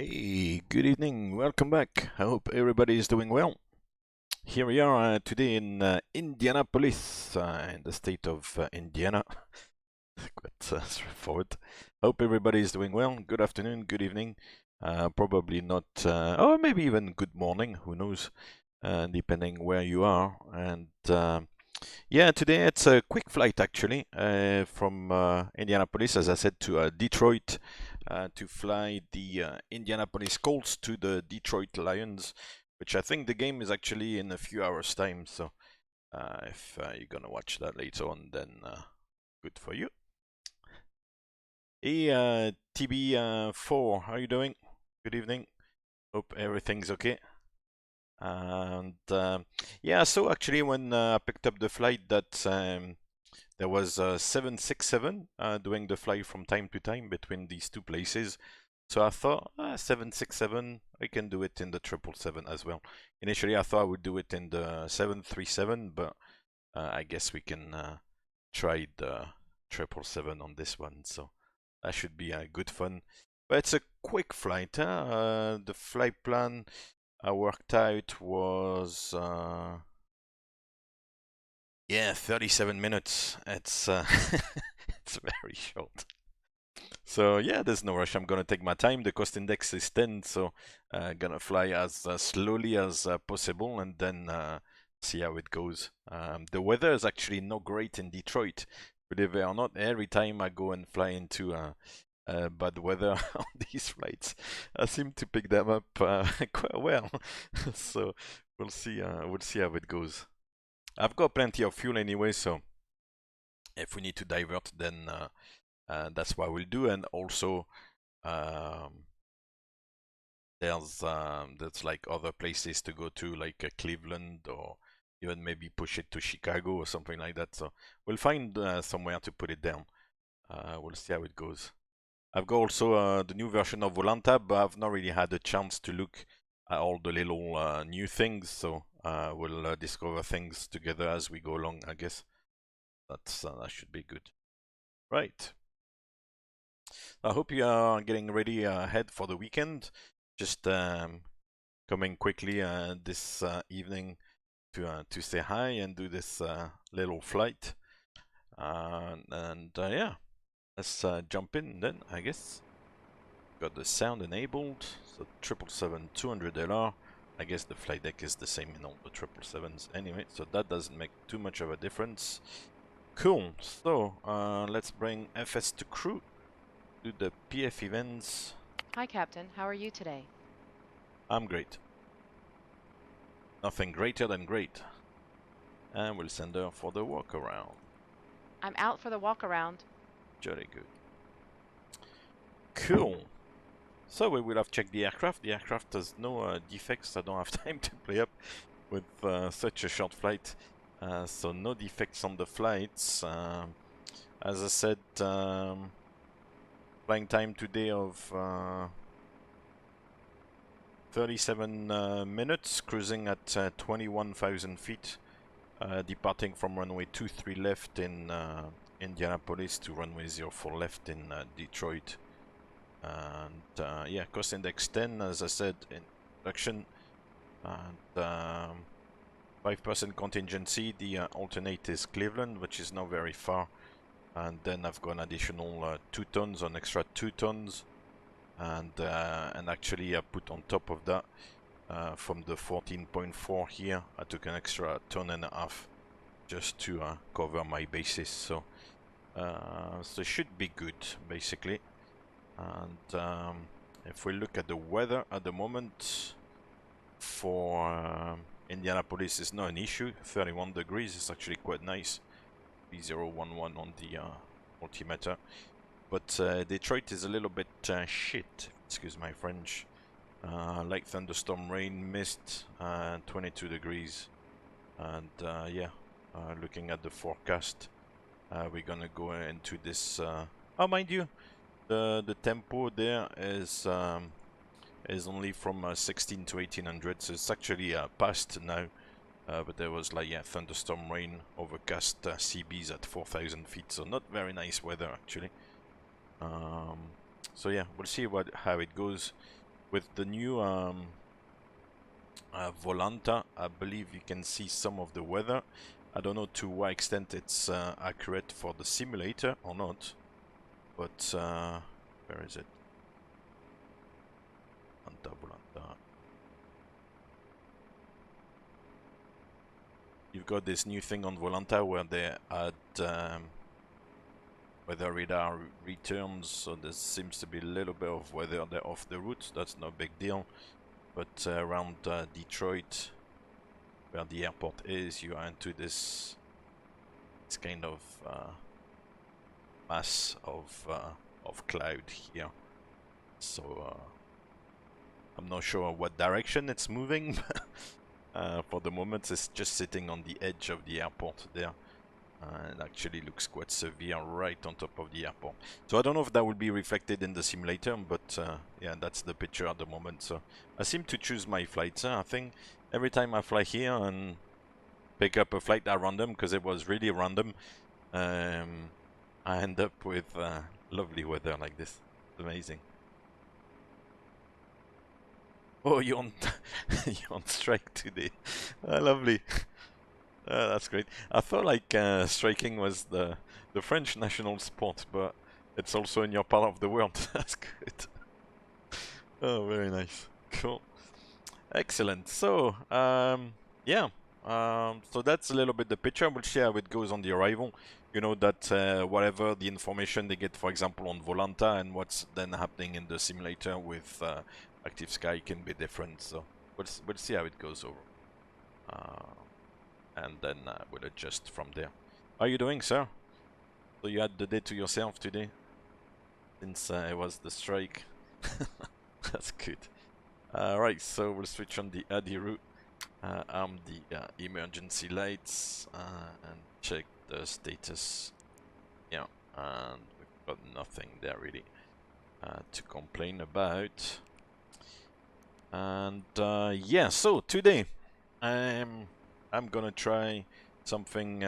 Hey, good evening. Welcome back. I hope everybody is doing well. Here we are today in Indianapolis, in the state of Indiana. Quite straightforward. Hope everybody is doing well. Good afternoon, good evening. Probably not, or maybe even good morning. Who knows? Depending where you are. And yeah, today it's a quick flight actually from Indianapolis, as I said, to Detroit to fly the Indianapolis Colts to the Detroit Lions, which I think the game is actually in a few hours' time. So if you're gonna watch that later on, then good for you. Hey, TB4, how are you doing? Good evening. Hope everything's okay. And yeah, so actually when I picked up the flight that there was 767 doing the flight from time to time between these two places. So I thought 767, I can do it in the 777 as well. Initially I thought I would do it in the 737, but I guess we can try the 777 on this one. So that should be good fun. But it's a quick flight. The flight plan I worked out was yeah, 37 minutes. It's it's very short. So yeah, there's no rush. I'm gonna take my time. The cost index is 10, so gonna fly as slowly as possible and then see how it goes. The weather is actually not great in Detroit. Believe it or not, every time I go and fly into bad weather on these flights, I seem to pick them up quite well. So we'll see. We'll see how it goes. I've got plenty of fuel anyway, so if we need to divert, then that's what we'll do. And also, um, there's like other places to go to, like Cleveland, or even maybe push it to Chicago or something like that. So we'll find somewhere to put it down. We'll see how it goes. I've got also the new version of Volanta, but I've not really had a chance to look at all the little new things. So we'll discover things together as we go along, I guess. That should be good. Right. I hope you are getting ready ahead for the weekend. Just coming quickly this evening to say hi and do this little flight. And yeah, let's jump in then, I guess. Got the sound enabled, so 777-200LR. I guess the flight deck is the same in all the 777s anyway, so that doesn't make too much of a difference. Cool, so let's bring FS to crew, do the PF events. Hi, Captain. How are you today? I'm great. Nothing greater than great. And we'll send her for the walk around. I'm out for the walk around. Very good. Cool. So we will have checked the aircraft. The aircraft has no defects. I don't have time to play up with such a short flight. So no defects on the flights. As I said, flying time today of 37 minutes, cruising at 21,000 feet, departing from runway 23 left in Indianapolis to runway 04 left in Detroit. And yeah, cost index 10, as I said, in production, and 5% contingency. The alternate is Cleveland, which is not very far, and then I've got an additional 2 tons, an extra 2 tons, and actually I put on top of that from the 14.4 here, I took an extra 1.5 tons just to cover my basis. So it should be good basically. And if we look at the weather at the moment, for Indianapolis is not an issue. 31 degrees is actually quite nice. B011 on the altimeter. But Detroit is a little bit shit, excuse my French. Like thunderstorm, rain, mist, 22 degrees. And yeah, looking at the forecast, we're gonna go into this. Oh, mind you, the tempo there is only from 16 to 1800, so it's actually past now. But there was like thunderstorm, rain, overcast CBs at 4,000 feet, so not very nice weather actually. So yeah, we'll see how it goes. with the new Volanta, I believe you can see some of the weather. I don't know to what extent it's accurate for the simulator or not, but where is it? Volanta. You've got this new thing on Volanta where they add weather radar returns, so there seems to be a little bit of weather there off the route. That's no big deal, but around Detroit, where the airport is, you are into this kind of mass of cloud here. So I'm not sure what direction it's moving. For the moment, it's just sitting on the edge of the airport there. It actually looks quite severe right on top of the airport. So I don't know if that will be reflected in the simulator, but yeah, that's the picture at the moment. So I seem to choose my flights. I think every time I fly here and pick up a flight at random, because it was really random, I end up with lovely weather like this. It's amazing. Oh, you're on, you're on strike today. Lovely. That's great. I thought like striking was the French national sport, but it's also in your part of the world. That's good. Oh, very nice. Cool. Excellent. So, yeah. So that's a little bit the picture. We'll see how it goes on the arrival. You know that whatever the information they get, for example, on Volanta and what's then happening in the simulator with Active Sky can be different. So we'll see how it goes over. And then we'll adjust from there. How are you doing, sir? So you had the day to yourself today? Since it was the strike. That's good. Right, so we'll switch on the ADI route, arm the emergency lights, and check the status. Yeah, and we've got nothing there really to complain about. And yeah, so today I'm gonna try something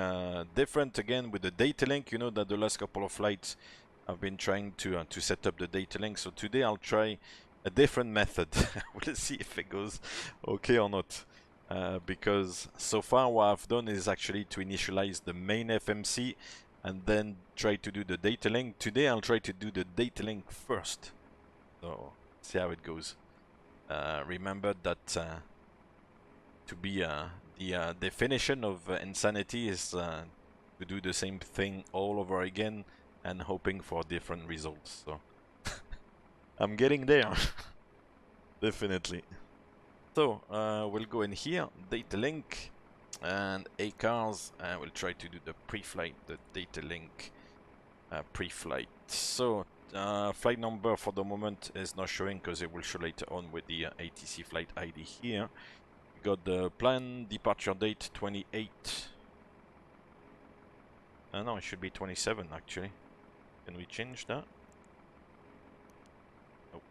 different again with the data link. You know that the last couple of flights I've been trying to set up the data link. So today I'll try a different method. We'll see if it goes okay or not. Because so far what I've done is actually to initialize the main FMC and then try to do the data link. Today I'll try to do the data link first. So see how it goes. Remember that to be the definition of insanity is to do the same thing all over again and hoping for different results. So I'm getting there. Definitely. So we'll go in here, data link, and ACARS, and we'll try to do the pre-flight, the data link pre-flight. So flight number for the moment is not showing because it will show later on with the ATC flight ID here. We got the planned departure date 28. No, it should be 27 actually. Can we change that? Nope.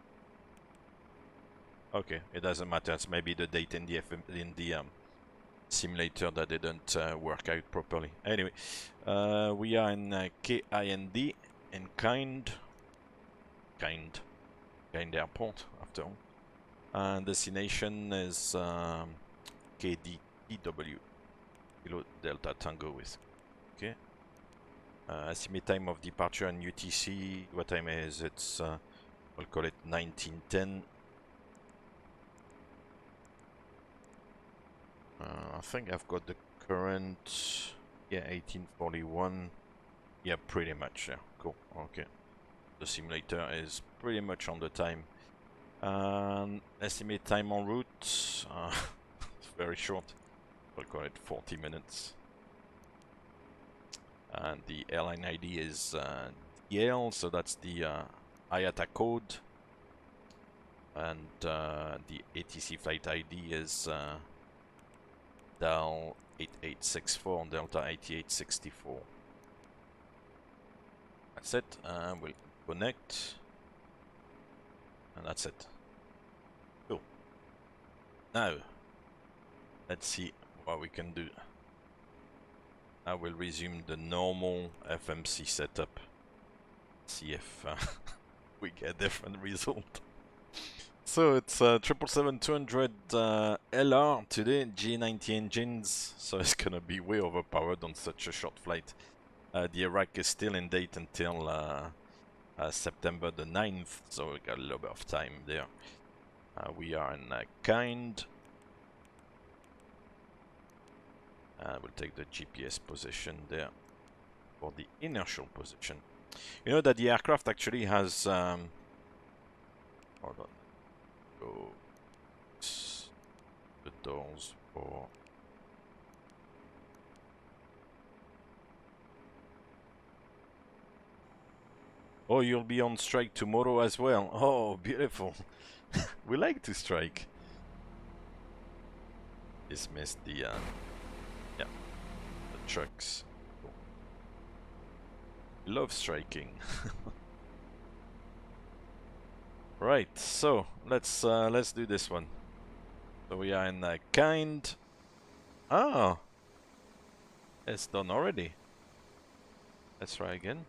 Okay, it doesn't matter. It's maybe the date in the simulator that didn't work out properly. Anyway, we are in KIND, in Kind Airport after all. And destination is KDTW, Kilo Delta Tango with. Okay. Estimate time of departure and UTC. What time is it? We'll call it 1910. I think I've got the current. Yeah, 1841. Yeah, pretty much. Yeah, cool. Okay. The simulator is pretty much on the time. Estimate time en route. It's very short. We'll call it 40 minutes. And the airline ID is DL, so that's the IATA code. And the ATC flight ID is DAL 8864 and Delta 8864. That's it. We'll connect. And that's it. Cool. Now, let's see what we can do. I will resume the normal FMC setup. See if we get a different result. So it's 777-200 LR today, G90 engines, so it's gonna be way overpowered on such a short flight. The Iraq is still in date until September the 9th, so we got a little bit of time there. We are in kind. We'll take the GPS position there for the inertial position. You know that the aircraft actually has hold on. Go the doors for oh, you'll be on strike tomorrow as well. Oh, beautiful. We like to strike. Dismissed the yeah, the trucks. Cool. Love striking. Right, so let's do this one. So we are in kind. Ah, it's done already. Let's try again.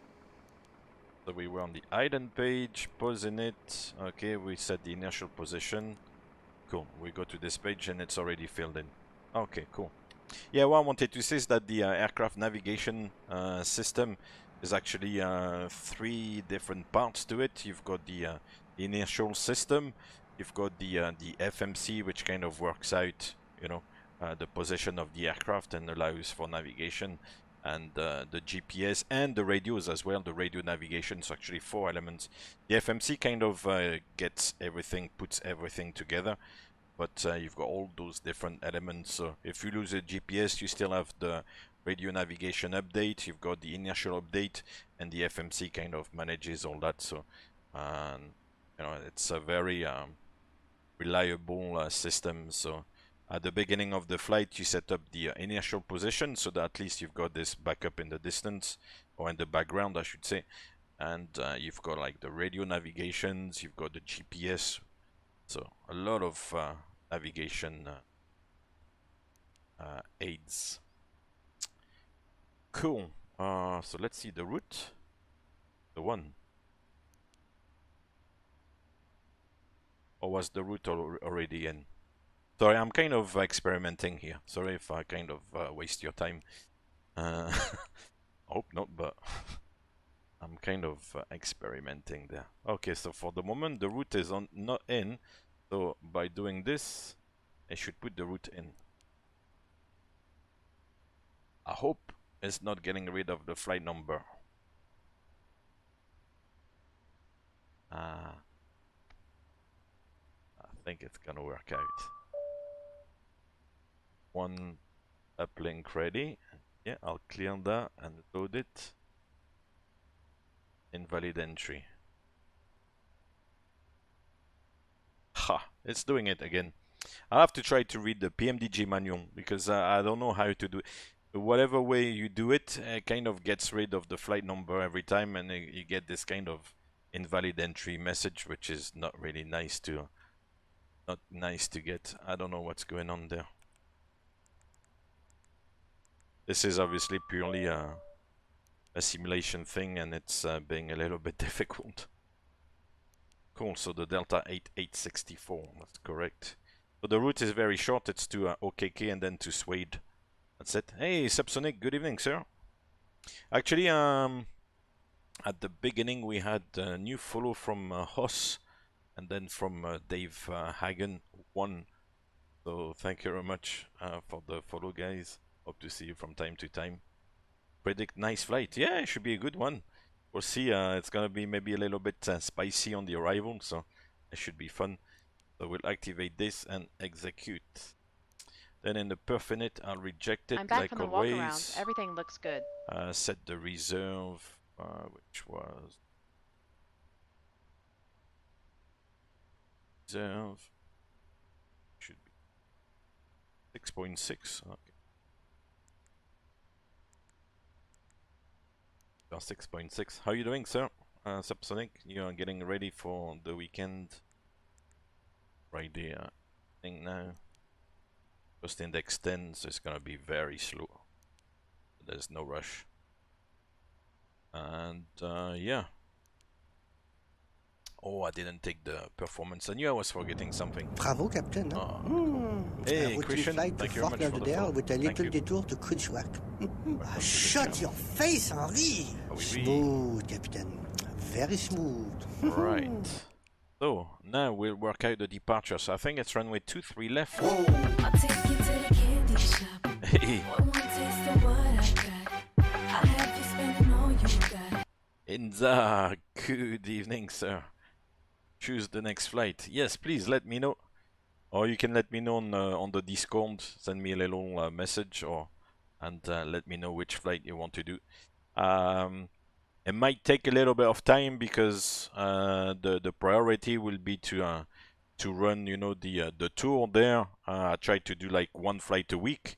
So we were on the ident page, pausing it. Okay, we set the inertial position. Cool. We go to this page and it's already filled in. Okay, cool. Yeah, what I wanted to say is that the aircraft navigation system is actually 3 different parts to it. You've got the inertial system, you've got the FMC, which kind of works out, you know, the position of the aircraft and allows for navigation, and the GPS and the radios as well. The radio navigation, so actually 4 elements. The FMC kind of gets everything, puts everything together. But you've got all those different elements. So if you lose a GPS, you still have the radio navigation update. You've got the inertial update, and the FMC kind of manages all that. So, you know, it's a very reliable system. So at the beginning of the flight, you set up the inertial position so that at least you've got this backup in the distance, or in the background, I should say. And you've got like the radio navigations. You've got the GPS. So a lot of navigation aids. Cool. So let's see the route. The one. Or was the route already in? Sorry, I'm kind of experimenting here. Sorry if I kind of waste your time. Hope not, but I'm kind of experimenting there. Okay, so for the moment the route is not in. So by doing this, I should put the route in. I hope it's not getting rid of the flight number. I think it's gonna work out. One uplink ready. Yeah, I'll clear that and load it. Invalid entry. Ha! It's doing it again. I'll have to try to read the PMDG manual because I don't know how to do it. Whatever way you do it, it kind of gets rid of the flight number every time, and you get this kind of invalid entry message, which is not really nice to get. I don't know what's going on there. This is obviously purely a simulation thing, and it's being a little bit difficult. Cool, so the Delta 8864, that's correct. So the route is very short, it's to OKK and then to Suede. That's it. Hey, Subsonic, good evening, sir. Actually, at the beginning we had a new follow from Hoss, and then from Dave Hagen 1. So thank you very much for the follow, guys. Hope to see you from time to time. Predict nice flight. Yeah, it should be a good one. We'll see. It's gonna be maybe a little bit spicy on the arrival, so it should be fun. So we'll activate this and execute. Then in the perfinite, I'll reject it. I'm back like from the always. walk around. Everything looks good. Set the reserve, which was reserve. Should be 6.6. Okay. 6.6. How are you doing, sir? Subsonic, you are getting ready for the weekend. Friday, thing now. Just index 10, so it's gonna be very slow. There's no rush. And yeah. Oh, I didn't take the performance. I knew I was forgetting something. Bravo, Captain. Hein? Oh, cool. Hey, routine Christian, flight to thank you very Fort much for the follow. Lauderdale with a Thank little you. detour to Cruisewack. Welcome to the Shut channel. your face, Henri! Oui, oui. Smooth, Captain. Very smooth. Right. So, now we'll work out the departure. So I think it's runway 23 left. Whoa. I'll take you to the candy shop. Hey. One taste of what I got. I'll have you spending all you got. Inza, good evening, sir. Choose the next flight. Yes, please let me know. Or you can let me know on the Discord. Send me a little message and let me know which flight you want to do. It might take a little bit of time because the priority will be to run, you know, the tour there. I try to do like one flight a week,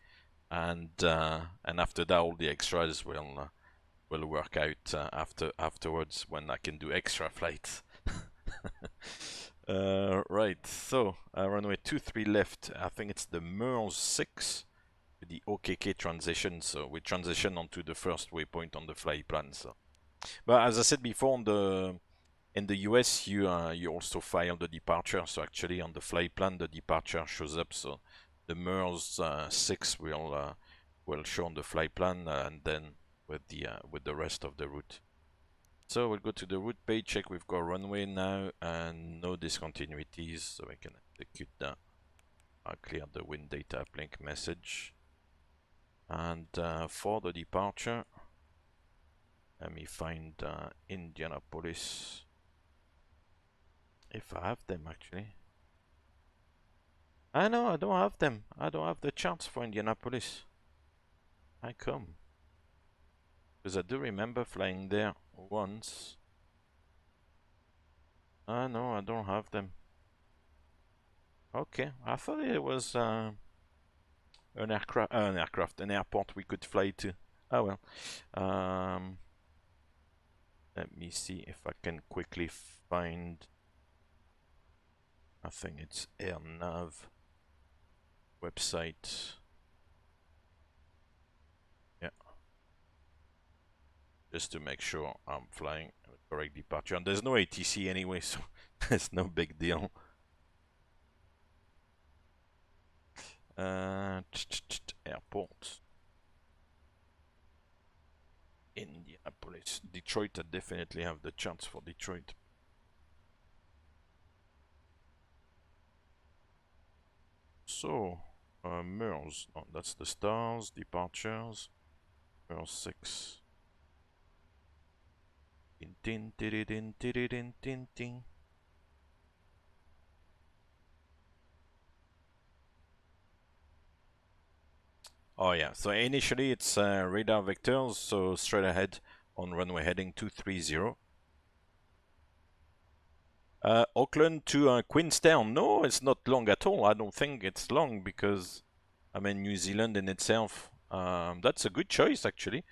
and after that all the extras will work out afterwards when I can do extra flights. Right, so runway 23 left. I think it's the MERS 6 with the OKK transition. So we transition onto the first waypoint on the flight plan. So, but as I said before, in the US, you also file the departure. So actually, on the flight plan, the departure shows up. So the MERS 6 will show on the flight plan, and then with the rest of the route. So we'll go to the route page, check we've got runway now and no discontinuities, so we can execute that. I'll clear the wind data uplink message. And for the departure, let me find Indianapolis. If I have them actually. I know I don't have them. I don't have the charts for Indianapolis. How come? Because I do remember flying there once. No, I don't have them. Okay, I thought it was an airport we could fly to. Oh well. Let me see if I can quickly find. I think it's AirNav website. Yeah. Just to make sure I'm flying the correct departure. And there's no ATC anyway, so it's no big deal. Airport. Indianapolis. Detroit, I definitely have the chance for Detroit. So, MERS. No, that's the stars, departures. MERS 6. Tin, tin, tin, tin, tin, tin, tin. Oh yeah, so initially it's radar vectors, so straight ahead on runway heading 230. Auckland to Queenstown. No, it's not long at all. I don't think it's long because, I mean, New Zealand in itself. That's a good choice actually.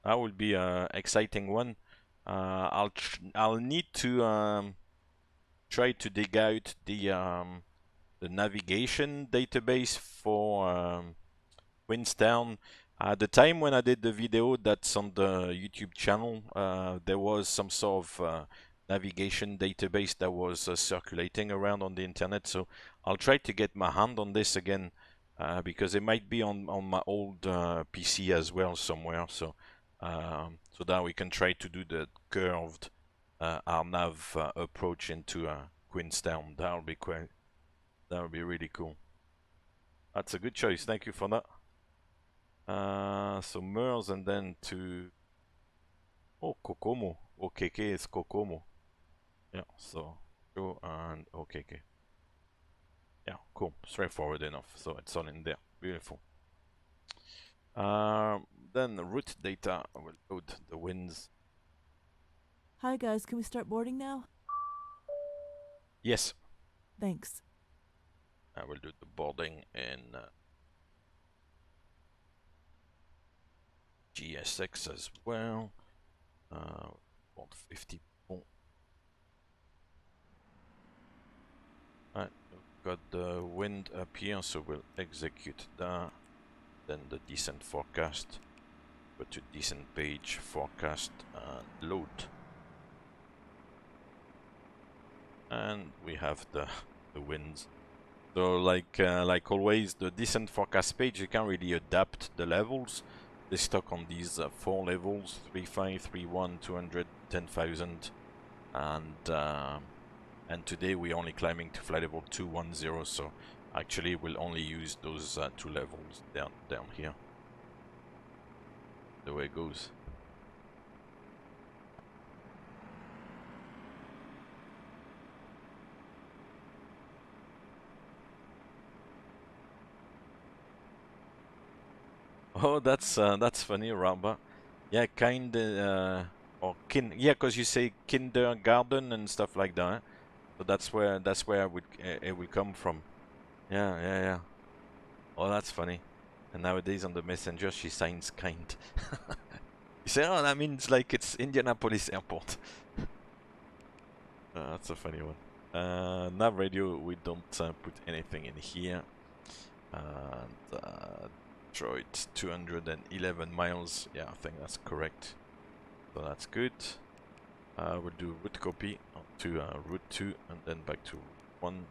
That would be an exciting one. I'll need to try to dig out the navigation database for Queenstown. At the time when I did the video that's on the YouTube channel, there was some sort of navigation database that was circulating around on the internet. So I'll try to get my hand on this again because it might be on my old PC as well somewhere. So so that we can try to do the curved RNAV approach into Queenstown. That'll be quite. That would be really cool. That's a good choice. Thank you for that. So MERS and then to Kokomo. OKK is Kokomo. Yeah, so go and OKK. Yeah, cool. Straightforward enough. So it's all in there. Beautiful. Then the route data will load the winds. Hi guys, can we start boarding now? Yes. Thanks. I will do the boarding in GSX as well. 150 people. Right, we've got the wind up here, so we'll execute that. Then the descent forecast. Go to descent page, forecast, and load. and we have the winds. So like always, the descent forecast page, you can really adapt the levels. They stuck on these 4 levels: 3.5, 3.1, 200, 10,000, and today we're only climbing to flight level 210. So actually, we'll only use those 2 levels down here. The way it goes. Oh, that's funny, Ramba. Yeah, or yeah, cause you say kindergarten and stuff like that. Eh? So that's where it would come from. Yeah. Oh, that's funny. And nowadays on the messenger she signs kind. You say, oh, that means like it's Indianapolis Airport. That's a funny one. Nav radio, we don't put anything in here. And Detroit, 211 miles. Yeah, I think that's correct. So that's good. We'll do route copy to route 2 and then back to 1.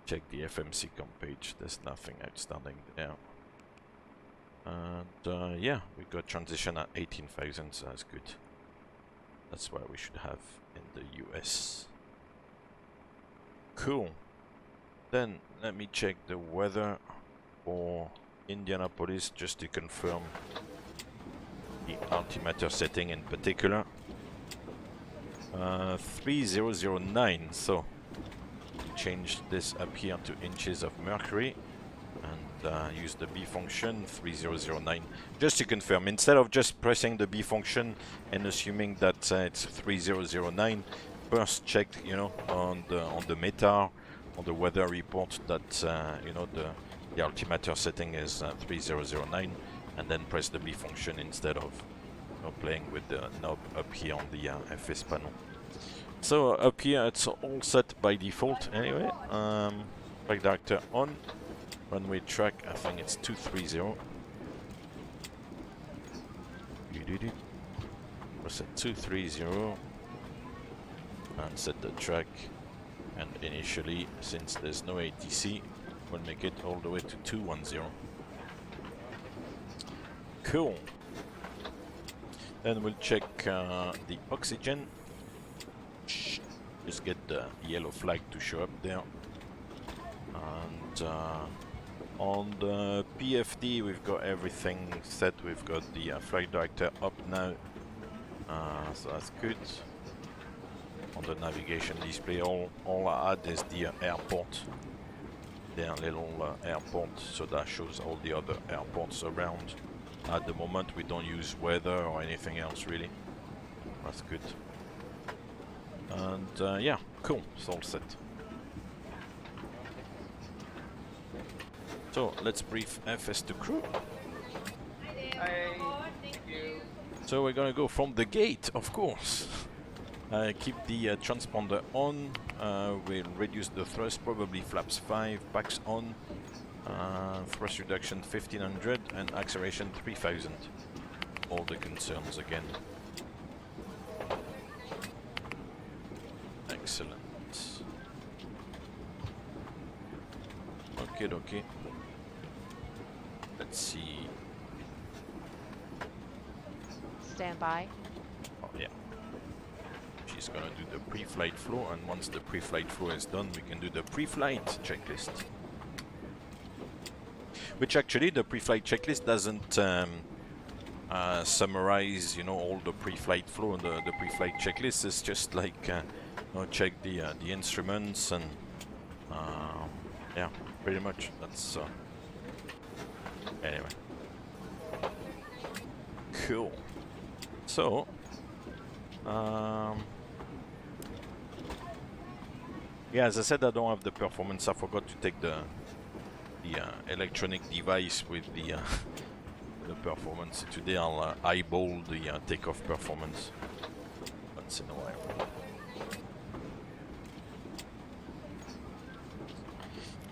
Check the FMC comp page. There's nothing outstanding there. And yeah, we got transition at 18,000, so that's good. That's what we should have in the US. Cool. Then let me check the weather for Indianapolis just to confirm the altimeter setting in particular. 3009, so change this up here to inches of mercury and use the B function 3009 just to confirm. Instead of just pressing the B function and assuming that it's 3009, first check, you know, on the METAR, on the weather report that you know, the altimeter setting is 3009, and then press the B function instead of, you know, playing with the knob up here on the FS panel. So up here it's all set by default anyway. Flight director on. Runway track, I think it's 230. We'll set 230 and set the track. And initially, since there's no ATC, we'll make it all the way to 210. Cool. Then we'll check the oxygen. Just get the yellow flag to show up there. And on the PFD, we've got everything set. We've got the flight director up now, so that's good. On the navigation display, all I add is the airport, their little airport, so that shows all the other airports around. At the moment, we don't use weather or anything else really. That's good. And yeah, cool, it's all set. So let's brief FS to crew. So we're gonna go from the gate, of course. Keep the transponder on. We'll reduce the thrust, probably flaps 5, packs on. Thrust reduction 1500 and acceleration 3000. All the concerns again. Excellent. Okay. Let's see. Stand by. Oh yeah. She's gonna do the pre-flight flow, and once the pre-flight flow is done, we can do the pre-flight checklist. Which actually, the pre-flight checklist doesn't summarize, you know, all the pre-flight flow. The pre-flight checklist is just like, you know, check the instruments and yeah, pretty much. That's anyway. Cool. So, yeah, as I said, I don't have the performance. I forgot to take the electronic device with the performance. Today I'll eyeball the takeoff performance once in a while.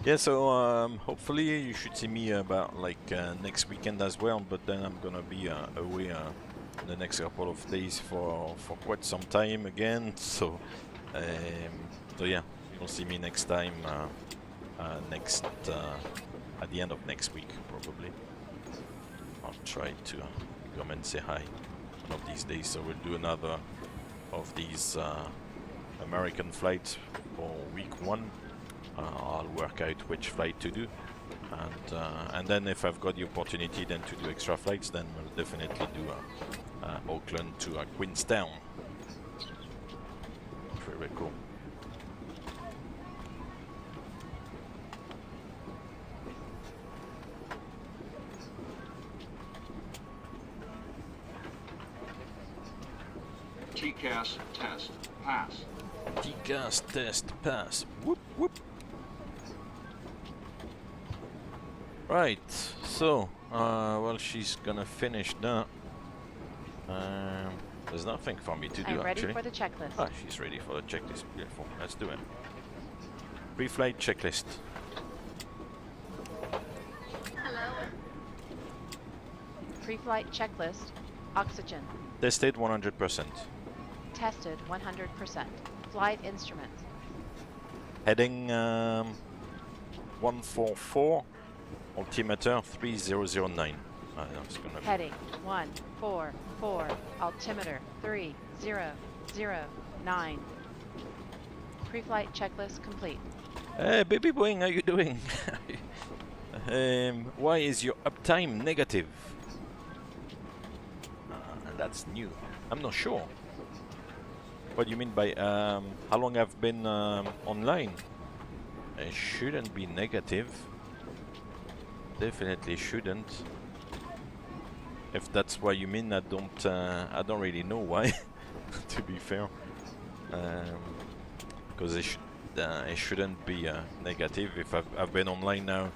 Yeah, so hopefully you should see me about like next weekend as well, but then I'm gonna be away the next couple of days for quite some time again, so So yeah, you'll see me next time, at the end of next week probably. I'll try to come and say hi one of these days. So we'll do another of these American flights for week 1. I'll work out which flight to do, and then if I've got the opportunity then to do extra flights, then we'll definitely do Auckland to Queenstown. Very cool. TCAS test pass. TCAS test pass. Whoop whoop. Right, so well, she's gonna finish now. There's nothing for me to do I'm ready actually. for the checklist. Ah, she's ready for the checklist. Beautiful. Let's do it. Preflight checklist. Preflight checklist. Oxygen. Tested 100%. Tested 100%. Flight instruments. Heading 144. Altimeter 3009. That's gonna be Heading 144. Altimeter 3009. Preflight checklist complete. Hey, baby Boeing, how you doing? Why is your uptime negative? That's new. I'm not sure. What do you mean by how long I've been online? It shouldn't be negative. Definitely shouldn't. If that's what you mean, I don't really know why. To be fair, because it shouldn't be negative. If I've been online now,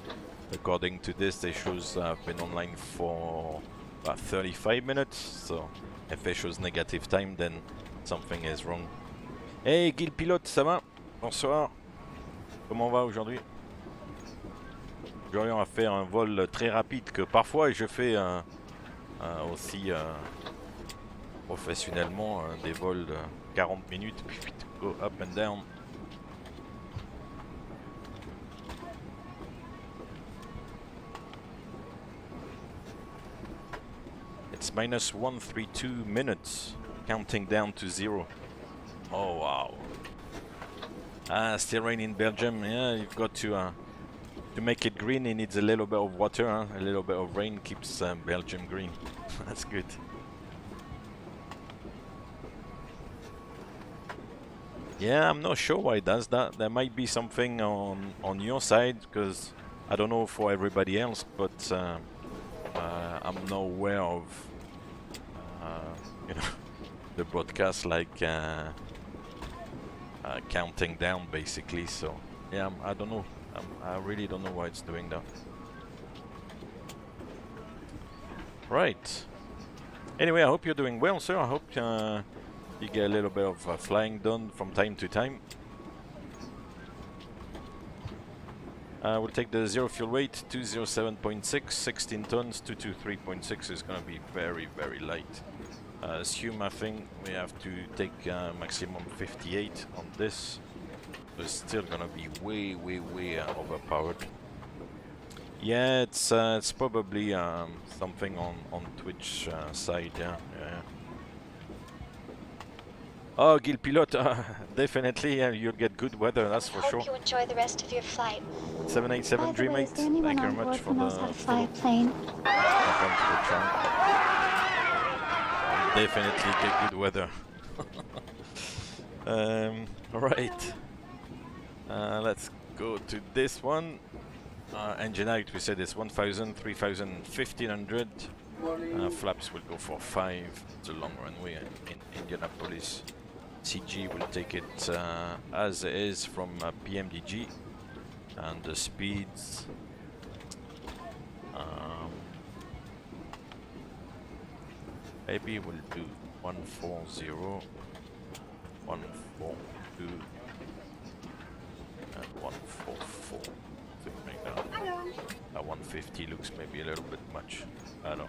according to this, it shows I've been online for about 35 minutes. So if it shows negative time, then something is wrong. Hey, Guil Pilote, ça va? Bonsoir. Comment on va aujourd'hui? Aujourd'hui, on va faire un vol très rapide que parfois je fais aussi professionnellement des vols de 40 minutes, puis go up and down. It's minus 132 minutes, counting down to 0. Oh wow. Still rain in Belgium. Yeah, you've got to make it green. It needs a little bit of water. Huh? A little bit of rain keeps Belgium green. That's good. Yeah, I'm not sure why it does that. There might be something on your side, because I don't know for everybody else, but I'm not aware of you know, the broadcast like counting down basically. So yeah, I don't know. I really don't know why it's doing that. Right. Anyway, I hope you're doing well, sir. I hope you get a little bit of flying done from time to time. We'll take the zero fuel weight, 207.6, 16 tons, 223.6 is going to be very, very light. Assume, I think, we have to take maximum 58 on this. It's still going to be way, way, way overpowered. Yeah, it's probably something on Twitch side, yeah. Oh, Guil Pilote, definitely, you'll get good weather, that's for sure. Hope you enjoy the rest of your flight. 787 Dream 8, thank you very much for the fly a plane? welcome to the channel. Definitely get good weather. Alright. Let's go to this one. Engine height, we said is 1,000, 3,000, 1,500. Flaps will go for 5. It's a long runway in Indianapolis. CG will take it as it is from PMDG. And the speeds. Maybe we'll do 140, 142, and 144. To make that. 150 looks maybe a little bit much. I don't know.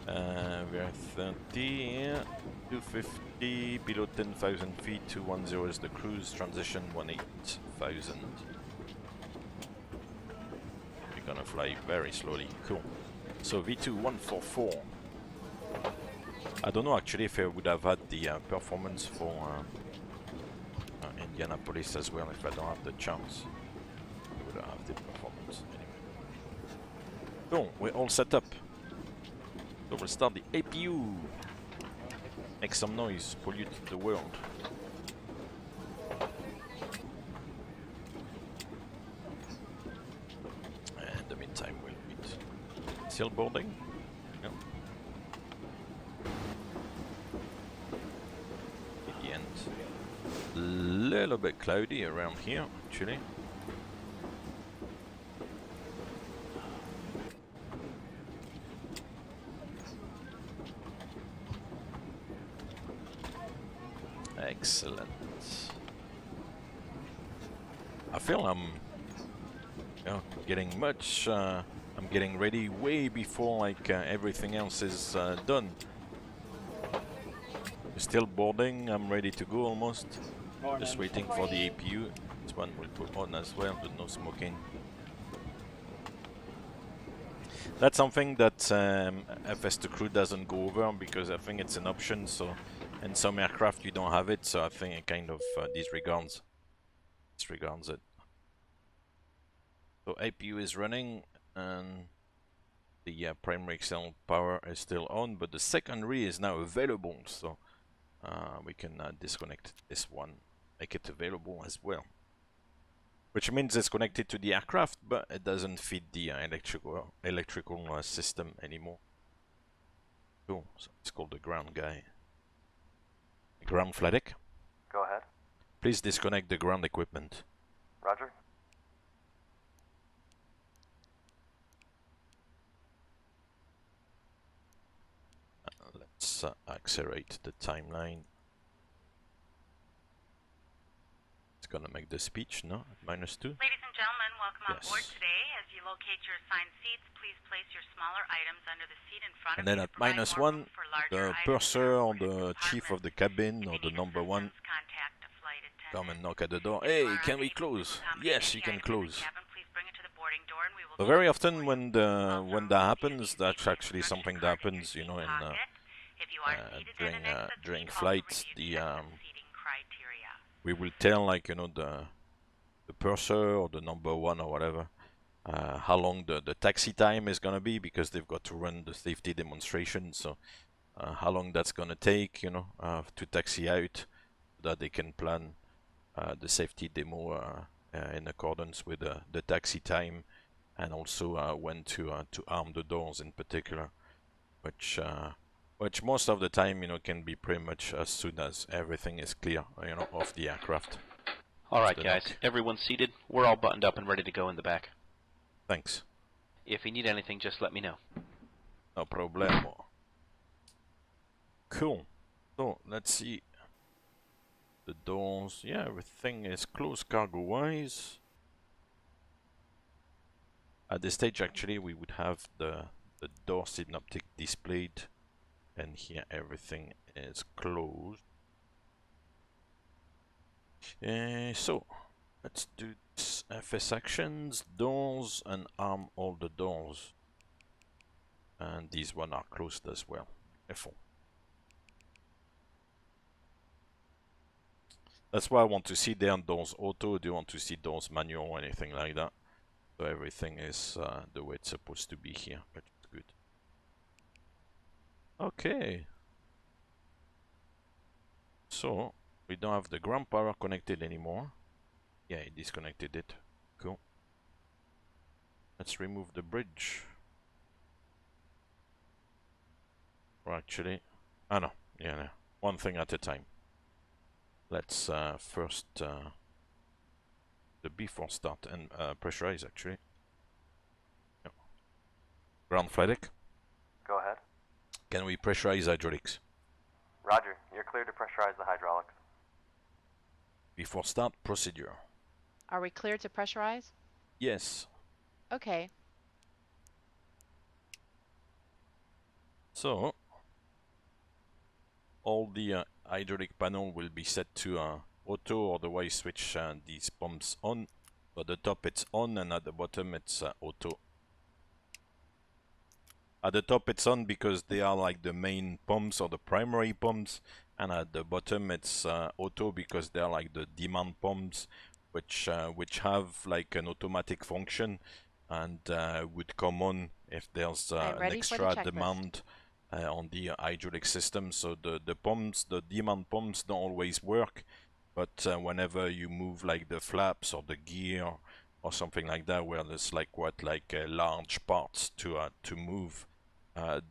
We're 30, 250, below 10,000 feet, 210 is the cruise, transition 18,000. We're gonna fly very slowly, cool. So V2 144. I don't know actually if I would have had the performance for Indianapolis as well if I don't have the chance. I would have the performance anyway. Cool, we're all set up. So we'll start the APU. Make some noise, pollute the world. And in the meantime, we'll meet. Still boarding? Yep. At the end. A little bit cloudy around here, actually. Excellent. I feel I'm getting much. I'm getting ready way before like everything else is done. We're still boarding. I'm ready to go almost. Just waiting for the APU. This one we'll put on as well, but no smoking. That's something that FS2 crew doesn't go over because I think it's an option. So. In some aircraft you don't have it, so I think it kind of disregards it. So APU is running and the primary excel power is still on, but the secondary is now available, so we can disconnect this one, make it available as well. Which means it's connected to the aircraft, but it doesn't feed the electrical system anymore. Cool, so it's called the ground guy. Ground flight deck. Go ahead. Please disconnect the ground equipment. Roger. Let's accelerate the timeline. It's gonna make the speech, no? -2. Ladies and gentlemen, welcome on board today. As you locate your assigned seats, please place your smaller items under the seat in front And of then you at to provide -1, more room for larger the items purser or transported to the chief of the cabin or the number one contact a flight attendant. come and knock at the door. If you Hey, are can we unable to close? accommodate Yes, any you can item in the close. cabin, please bring it to the boarding door and we will So close very it often for when you. that Also, happens, please that's keep actually the something instruction that card in happens, your you know, seat in pocket. If you are seated in an exit during seat, also flights, review the seating criteria. we will tell, like, you know, the purser or the number one or whatever, how long the taxi time is gonna be, because they've got to run the safety demonstration. So how long that's gonna take, you know, to taxi out, so that they can plan the safety demo in accordance with the taxi time, and also when to arm the doors in particular, which most of the time, you know, can be pretty much as soon as everything is clear, you know, off the aircraft. Alright guys, everyone's seated. We're all buttoned up and ready to go in the back. Thanks. If you need anything, just let me know. No problemo. Cool. So, let's see. The doors. Yeah, everything is closed cargo-wise. At this stage, actually, we would have the door synoptic displayed. And here, everything is closed. So, let's do this. FS actions, doors, and arm all the doors. And these one are closed as well. Careful. That's why I want to see their doors auto. Do you want to see doors manual or anything like that? So everything is the way it's supposed to be here, but it's good. Okay. So, we don't have the ground power connected anymore. Yeah, it disconnected it. Cool. Let's remove the bridge. Or actually, no. Yeah, no. One thing at a time. Let's first the before start and pressurize actually. No. Ground flight deck. Go ahead. Can we pressurize hydraulics? Roger, you're clear to pressurize the hydraulics. Before start procedure. Are we clear to pressurize? Yes. Okay. So all the hydraulic panel will be set to auto, otherwise switch these pumps on. So at the top it's on and at the bottom it's auto. At the top it's on because they are like the main pumps or the primary pumps, and at the bottom it's auto because they are like the demand pumps, which have like an automatic function and would come on if there's an extra demand on the hydraulic system. So the pumps, the demand pumps don't always work, but whenever you move like the flaps or the gear or something like that, where there's like large parts to move,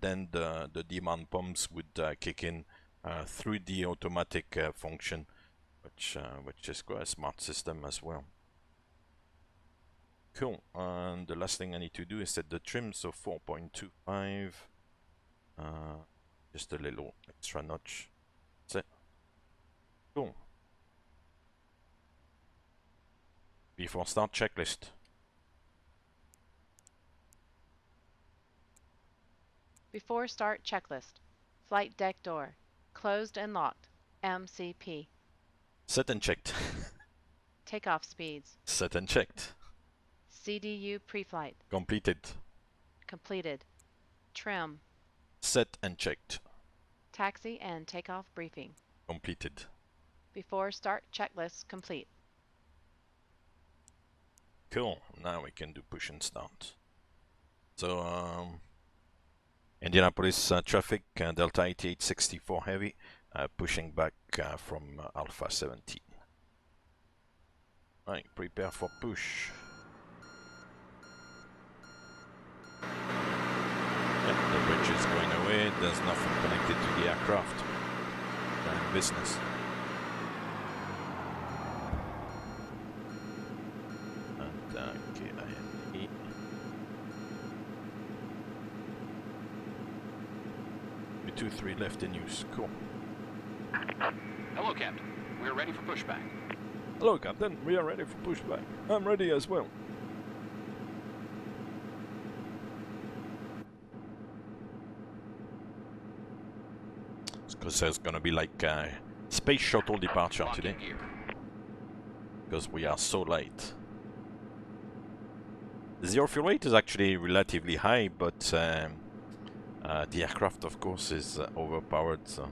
then the demand pumps would kick in through the automatic function, which is quite a smart system as well. Cool. And the last thing I need to do is set the trim, so 4.25. Just a little extra notch. That's it. Cool. Before start, checklist. Before start checklist. Flight deck door. Closed and locked. MCP. Set and checked. Takeoff speeds. Set and checked. CDU preflight. Completed. Completed. Trim. Set and checked. Taxi and takeoff briefing. Completed. Before start checklist complete. Cool. Now we can do push and start. So Indianapolis traffic, Delta 8864 heavy, pushing back from Alpha 17. Right, prepare for push. Yep, the bridge is going away. There's nothing connected to the aircraft. Business. And KDTW. 23 left in use. Cool. Hello, Captain. We're ready for pushback. Hello, Captain. We are ready for pushback. I'm ready as well. Because there's gonna be like a space shuttle departure today. Because we are so late. The zero fuel rate is actually relatively high, but the aircraft, of course, is overpowered. So.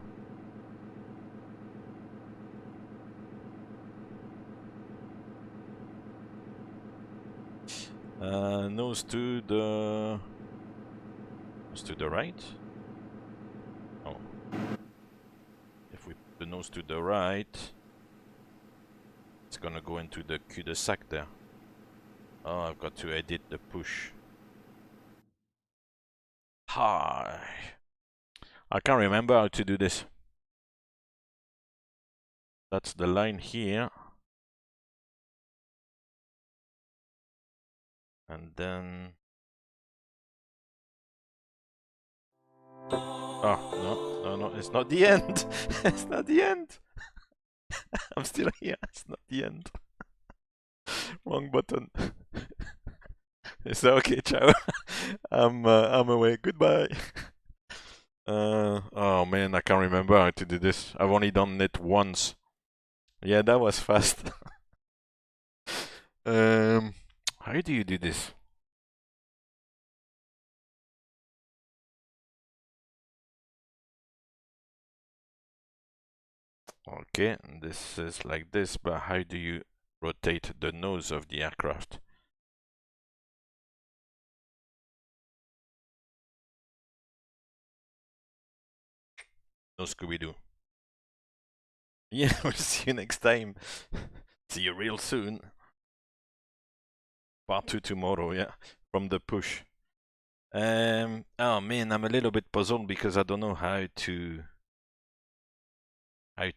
Nose to the right. Oh, if we put the nose to the right, it's gonna go into the cul-de-sac there. Oh, I've got to edit the push. Hi. I can't remember how to do this. That's the line here. And then... Oh, no, it's not the end. It's not the end. I'm still here. It's not the end. Wrong button. It's okay, ciao. I'm away. Goodbye. Oh man, I can't remember how to do this. I've only done it once. Yeah, that was fast. How do you do this? Okay, this is like this, but how do you rotate the nose of the aircraft? No Scooby-Doo. Yeah, we'll see you next time. See you real soon. Part 2 tomorrow, yeah, from the push. Oh man, I'm a little bit puzzled because I don't know how to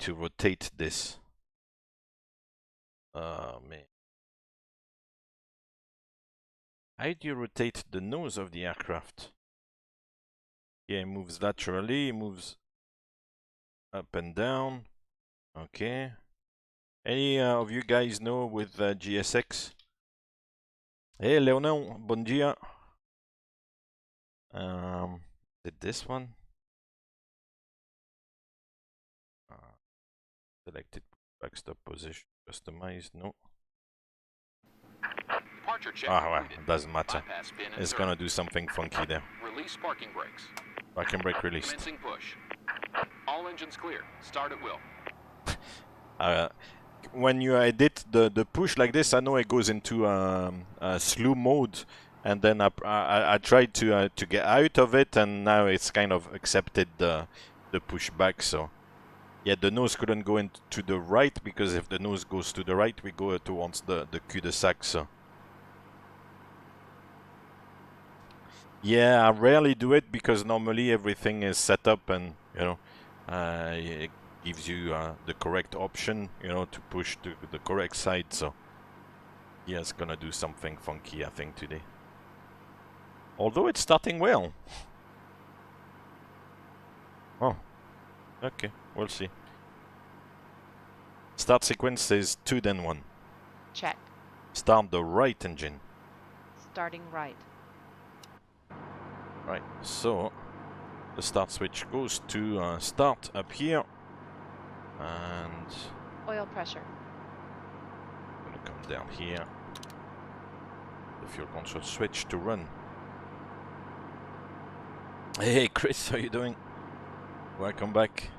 rotate this. Oh man. How do you rotate the nose of the aircraft? Yeah, it moves laterally, it moves up and down. Okay. Any of you guys know with GSX? Hey, Leonel, bon dia. Did this one? Selected backstop position. Customized. No. Departure check Ah, well, completed. it doesn't matter. Bypass pin It's inserted. gonna do something funky there. Release parking brakes. Parking brake released. Commencing push. All engines clear. Start at will. When you edit the push like this, I know it goes into slow mode, and then I tried to get out of it, and now it's kind of accepted the push back. So yeah, the nose couldn't go into the right, because if the nose goes to the right, we go towards the cul-de-sac. So yeah, I rarely do it because normally everything is set up, and you know, it gives you the correct option, you know, to push to the correct side. So yeah, it's gonna do something funky, I think, today. Although it's starting well. Oh, okay, we'll see. Start sequence is 2 then 1. Check. Start the right engine. Starting right. Right, so the start switch goes to start up here, and Oil pressure. gonna come down here. The fuel control switch to run. Hey Chris, how you doing? Welcome back.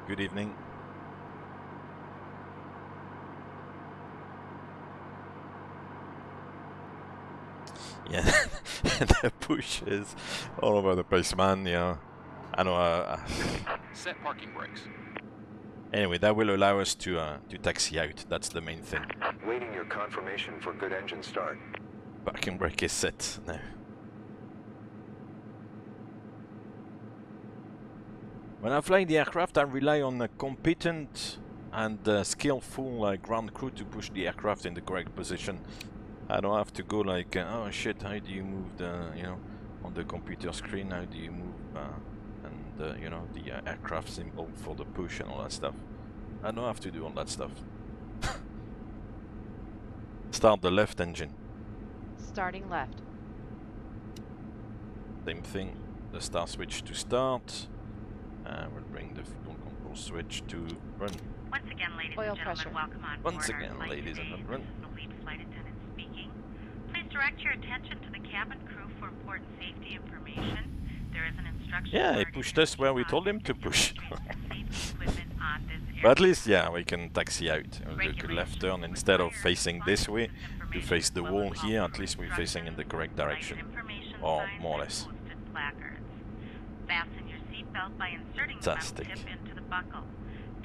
Good evening. Yeah, the push is all over the place, man. Yeah, I know. Set parking brakes. Anyway, that will allow us to taxi out. That's the main thing. Waiting your confirmation for good engine start. Parking brake is set now. When I fly the aircraft, I rely on a competent and skillful ground crew to push the aircraft in the correct position. I don't have to go like, oh shit, how do you move the, you know, on the computer screen, how do you move, you know, the aircraft symbol for the push and all that stuff. I don't have to do all that stuff. Start the left engine. Starting left. Same thing, the start switch to start. We'll bring the fuel control switch to run. Once again, ladies Oil and gentlemen, pressure. welcome on board Once our again, flight ladies and today. gentlemen. This is the lead flight attendant speaking. Please direct your attention to the cabin crew for important safety information. There is an instruction. Yeah, he card pushed in us where we the told him to key push. fob that indicates safety equipment on this But at aircraft. least, yeah, we can taxi out. We could left turn instead of facing this way to face the wall here. At least we're facing in the correct direction, or more or less. Fasten your seatbelt by inserting the metal Fantastic. tip into the buckle.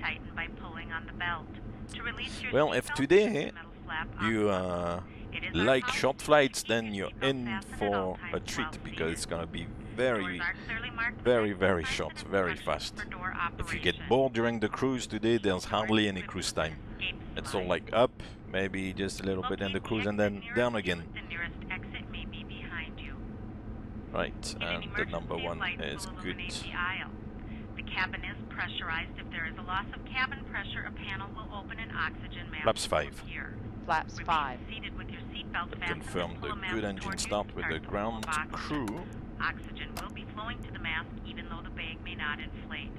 Tighten by pulling on the belt. To release your Well, if seatbelt, today push the metal flap on you the buckle. It is our like policy short to flights, keep then your you're seatbelt in fastened at for all a times treat, while because it's seated. gonna be Doors very, are clearly marked very, with very signs short, and very instructions fast. for door If you get operation. bored during the cruise today, there's hardly any cruise time. It's all like up, maybe just a little bit in the cruise, and then down again. The nearest exit may be behind you. Right, In an and the number emergency, one lights is will good. illuminate the aisle. The cabin is pressurized. If there is a loss of cabin pressure, a panel will open and oxygen mask Flaps will 5. appear. Flaps Remain 5. seated with your seatbelt fastened Confirm and the pull a mask good engine toward you start to with start the the flow of ground oxygen. crew. Oxygen will be flowing to the mask even though the bag may not inflate.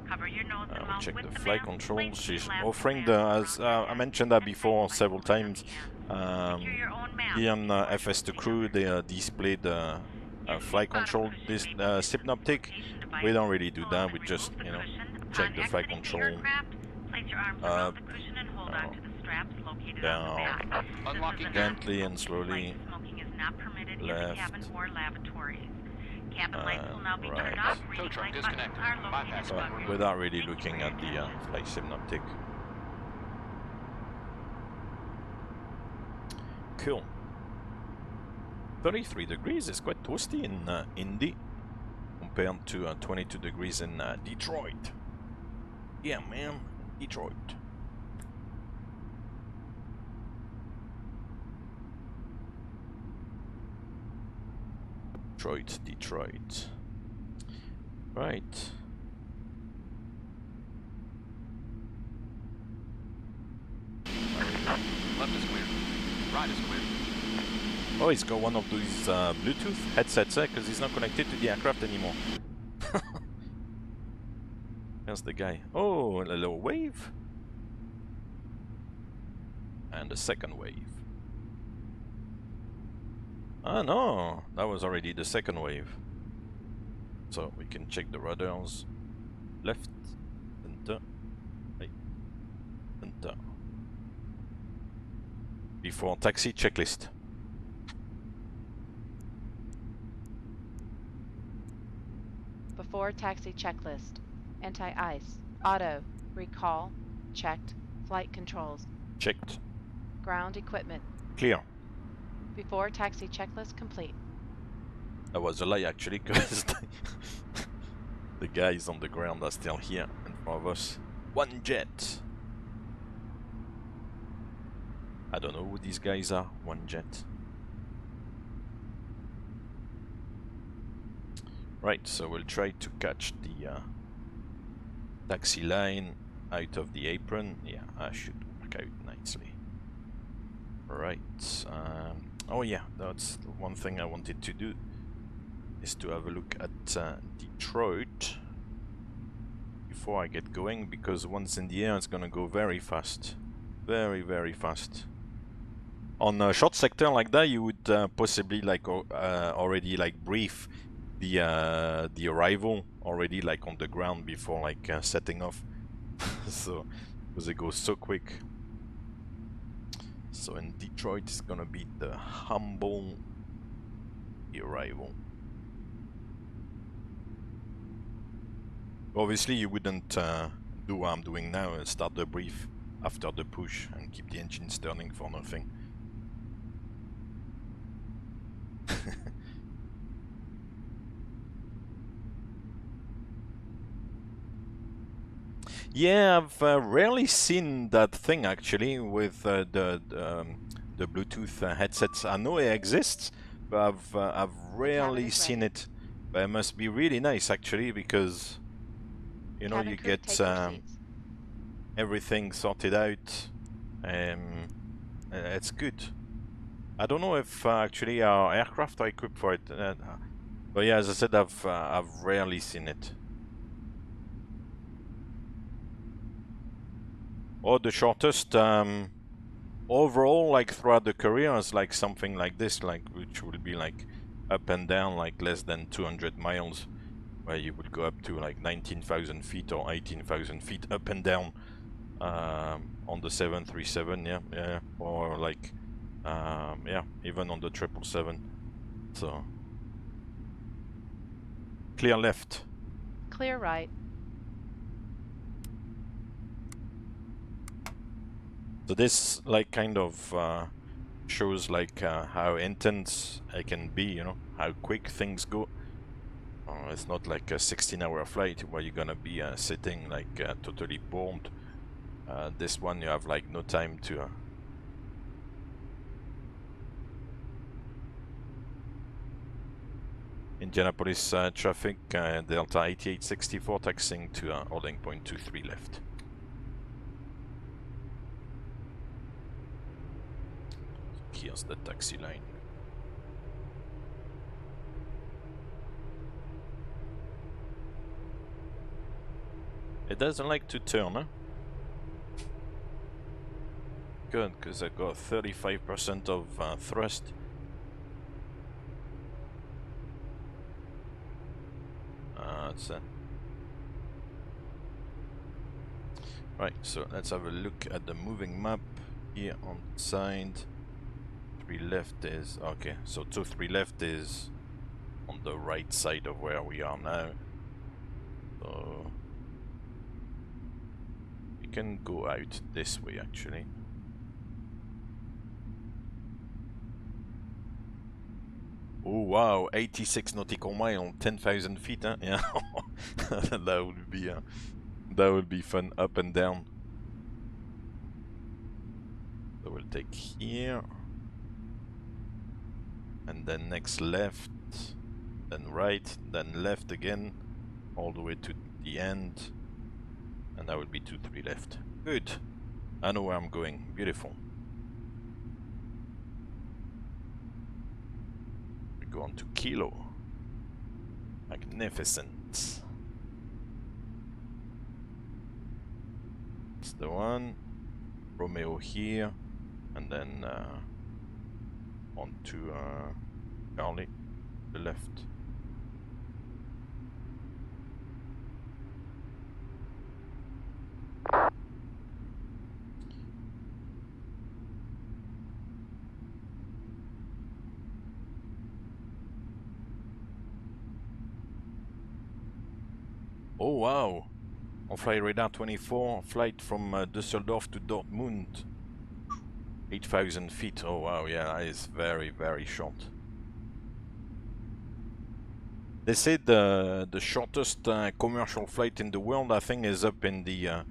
Cover your nose and We'll mouth check with the the flight mask. controls. Place She's the elastic offering band the, around as your I head mentioned that and before tighten by several pulling on times. the ends. Secure your own mask Here on before FS2 using crew, others. they display the Your flight seat bottom control cushion this may be used as a synoptic. flotation device. We don't really do Pull that. out We and just, remove the you know, cushion. check Upon the flight exiting the control. aircraft, place your arms Up, around the cushion and hold on to the straps located on the back. This is Unlocking a gently and non-smoking slowly. flight. Smoking is not permitted in the Left. cabin or lavatories. Cabin lights will now be right. turned off. Tow Reading truck light buttons disconnected. are located Bypass above pin your Without really Thank you looking for your at the attention. flight synoptic. Cool. 33 degrees is quite toasty in Indy compared to 22 degrees in Detroit. Yeah, man, Detroit. Detroit. Right. Left is clear. Right is clear. Oh, he's got one of these Bluetooth headsets because he's not connected to the aircraft anymore. There's the guy. Oh, a little wave. And the second wave. Ah no, that was already the second wave. So we can check the rudders. Left, center, right, center. Before taxi checklist. Before taxi checklist. Anti-ice. Auto. Recall. Checked. Flight controls. Checked. Ground equipment. Clear. Before taxi checklist complete. That was a lie actually, because the guys on the ground are still here in front of us. One jet. I don't know who these guys are. One jet. Right, so we'll try to catch the taxi line out of the apron. Yeah, I should work out nicely. Right. Oh yeah, that's the one thing I wanted to do, is to have a look at Detroit before I get going, because once in the air it's gonna go very fast. Very, very fast. On a short sector like that, you would possibly like already like brief the arrival already like on the ground before like setting off. So because it goes so quick. So in Detroit it's gonna be the humble arrival. Obviously you wouldn't do what I'm doing now and start the brief after the push and keep the engines turning for nothing. Yeah, I've rarely seen that thing actually with the Bluetooth headsets. I know it exists, but I've rarely seen it. But it must be really nice actually, because you know, you get everything sorted out. It's good. I don't know if actually our aircraft are equipped for it, but yeah, as I said, I've rarely seen it. Or the shortest overall, like throughout the career, is like something like this, like which will be like up and down, like less than 200 miles, where you would go up to like 19,000 feet or 18,000 feet up and down on the 737, yeah, or like yeah, even on the 777. So clear left. Clear right. So this like kind of shows like how intense it can be, you know, how quick things go. It's not like a 16-hour flight where you're gonna be sitting like totally bored. This one you have like no time to Indianapolis traffic, Delta 8864 taxiing to holding point 23 left. Here's the taxi line. It doesn't like to turn, huh? Good, because I got 35% of thrust. That's it. Right, so let's have a look at the moving map here on the side. 3 left is okay, so 3 left is on the right side of where we are now. So we can go out this way actually. Oh wow, 86 nautical mile, 10,000 feet, huh? Yeah, that would be fun, up and down. So we'll take here, and then next left, then right, then left again, all the way to the end, and that would be 3 left. Good. I know where I'm going. Beautiful. We go on to Kilo. Magnificent. That's the one. Romeo here, and then onto Charlie, the left. Oh wow! On flight radar 24, flight from Düsseldorf to Dortmund. 8,000 feet. Oh wow, yeah, that is very, very short. They say the shortest commercial flight in the world, I think, is up in the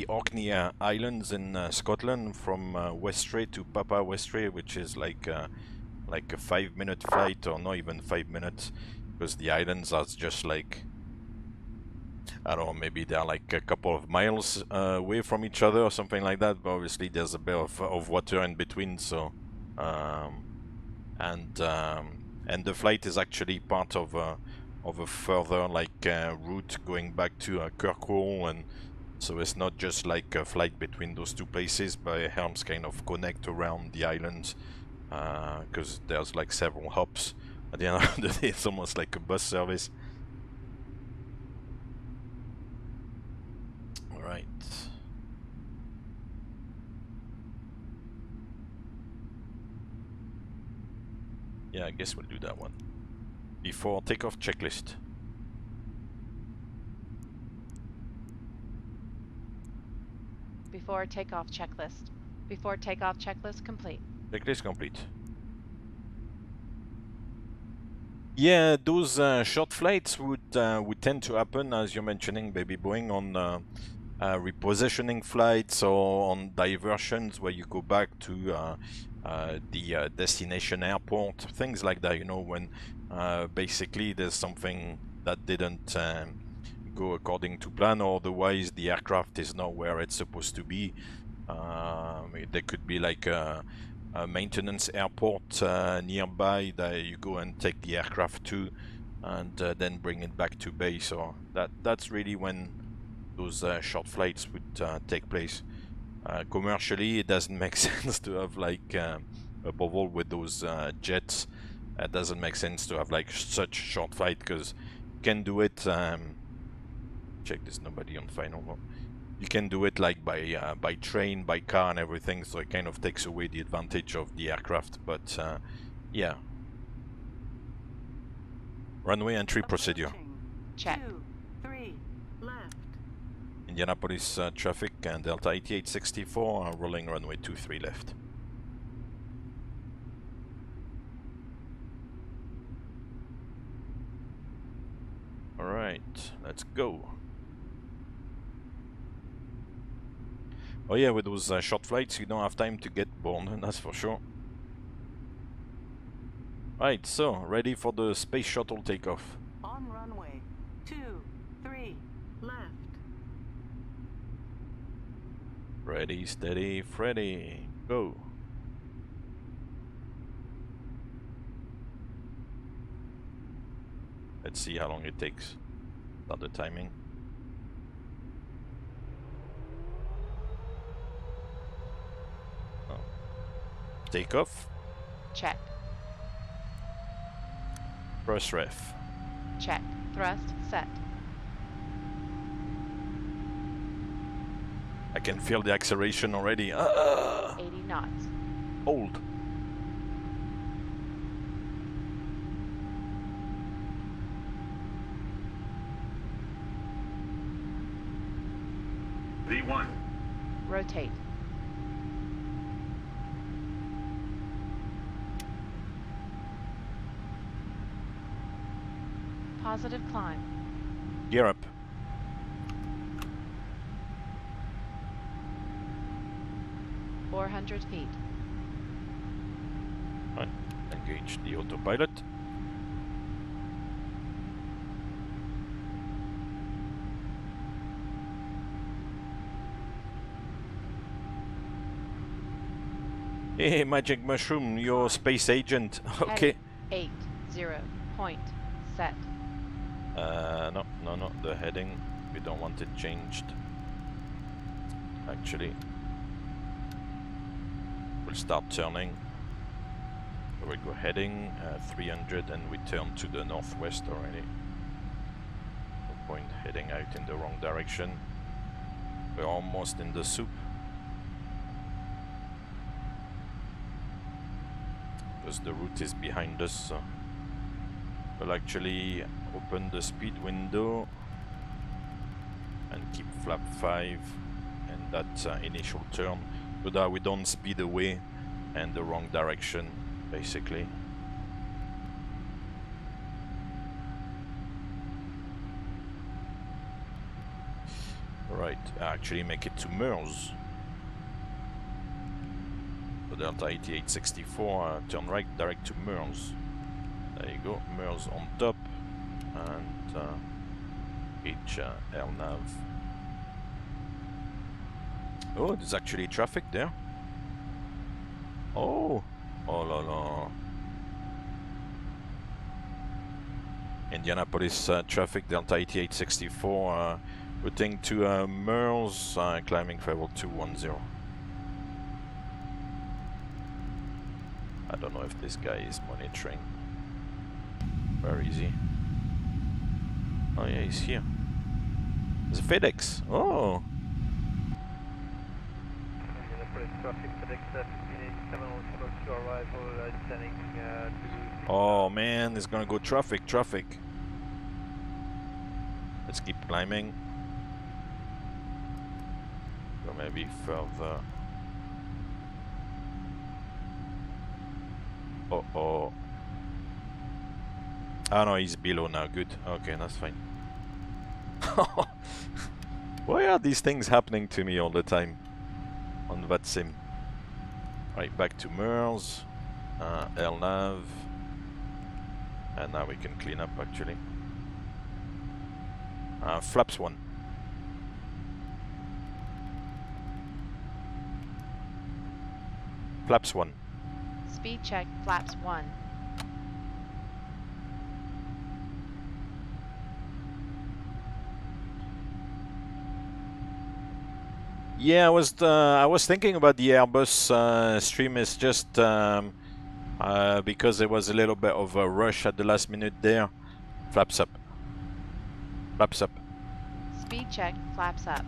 Orkney Islands in Scotland, from Westray to Papa Westray, which is like a 5-minute flight, or not even 5 minutes, because the islands are just like, I don't know, maybe they're like a couple of miles away from each other or something like that, but obviously there's a bit of water in between, so and the flight is actually part of a further route going back to Kirkwall, and so it's not just like a flight between those two places, but it helps kind of connect around the islands, because there's like several hops. At the end of the day, it's almost like a bus service. Right. Yeah, I guess we'll do that one. Before takeoff checklist. Before takeoff checklist. Before takeoff checklist complete. Checklist complete. Yeah, those short flights would tend to happen, as you're mentioning, Baby Boeing, on repositioning flights or on diversions where you go back to the destination airport, things like that, you know, when basically there's something that didn't go according to plan, or otherwise the aircraft is not where it's supposed to be. There could be like a maintenance airport nearby that you go and take the aircraft to, and then bring it back to base. So that's really when those short flights would take place. Commercially, it doesn't make sense to have like, above all with those jets, it doesn't make sense to have like such short flight, because you can do it. Check there's nobody on final. Well, you can do it like by train, by car, and everything. So it kind of takes away the advantage of the aircraft. But yeah. Runway entry procedure. Check. 2-3 left. Indianapolis traffic and Delta 8864 rolling runway 23 left. Alright, let's go. Oh yeah, with those short flights you don't have time to get bored, that's for sure. Right, so ready for the space shuttle takeoff. On runway 2-3 left. Ready, steady, Freddy, go. Let's see how long it takes. Start the timing. Oh. Takeoff. Check. Press ref. Check. Thrust set. I can feel the acceleration already. 80 knots. Hold. V1. Rotate. Positive climb. Gear up. .400 feet. Right. Engage the autopilot. Hey, Magic Mushroom, your space agent. Okay. 80. Point. Set. No, the heading. We don't want it changed. Actually. we'll start turning. So we go heading 300 and we turn to the northwest already. No point heading out in the wrong direction. We're almost in the soup. Because the route is behind us. So we'll actually open the speed window and keep flap 5 and that initial turn so that we don't speed away and the wrong direction basically. Right, actually make it to MERS. So Delta 8864, turn right direct to MERS. There you go, MERS on top and LNAV. Oh, there's actually traffic there. Oh, oh la la. Indianapolis traffic, Delta 8864, routing to MERS, climbing level 210. I don't know if this guy is monitoring. Where is he? Oh yeah, he's here. There's a FedEx. Oh. Oh man, it's gonna go traffic. Let's keep climbing. Or maybe further. Oh. Ah no, he's below now. Good. Okay, that's fine. Why are these things happening to me all the time on VATSIM? Right, back to MERS, LNAV, and now we can clean up actually. Flaps 1. Flaps 1. Speed check flaps 1. Yeah, I was thinking about the Airbus stream. Is just because there was a little bit of a rush at the last minute there. Flaps up. Flaps up. Speed check flaps up.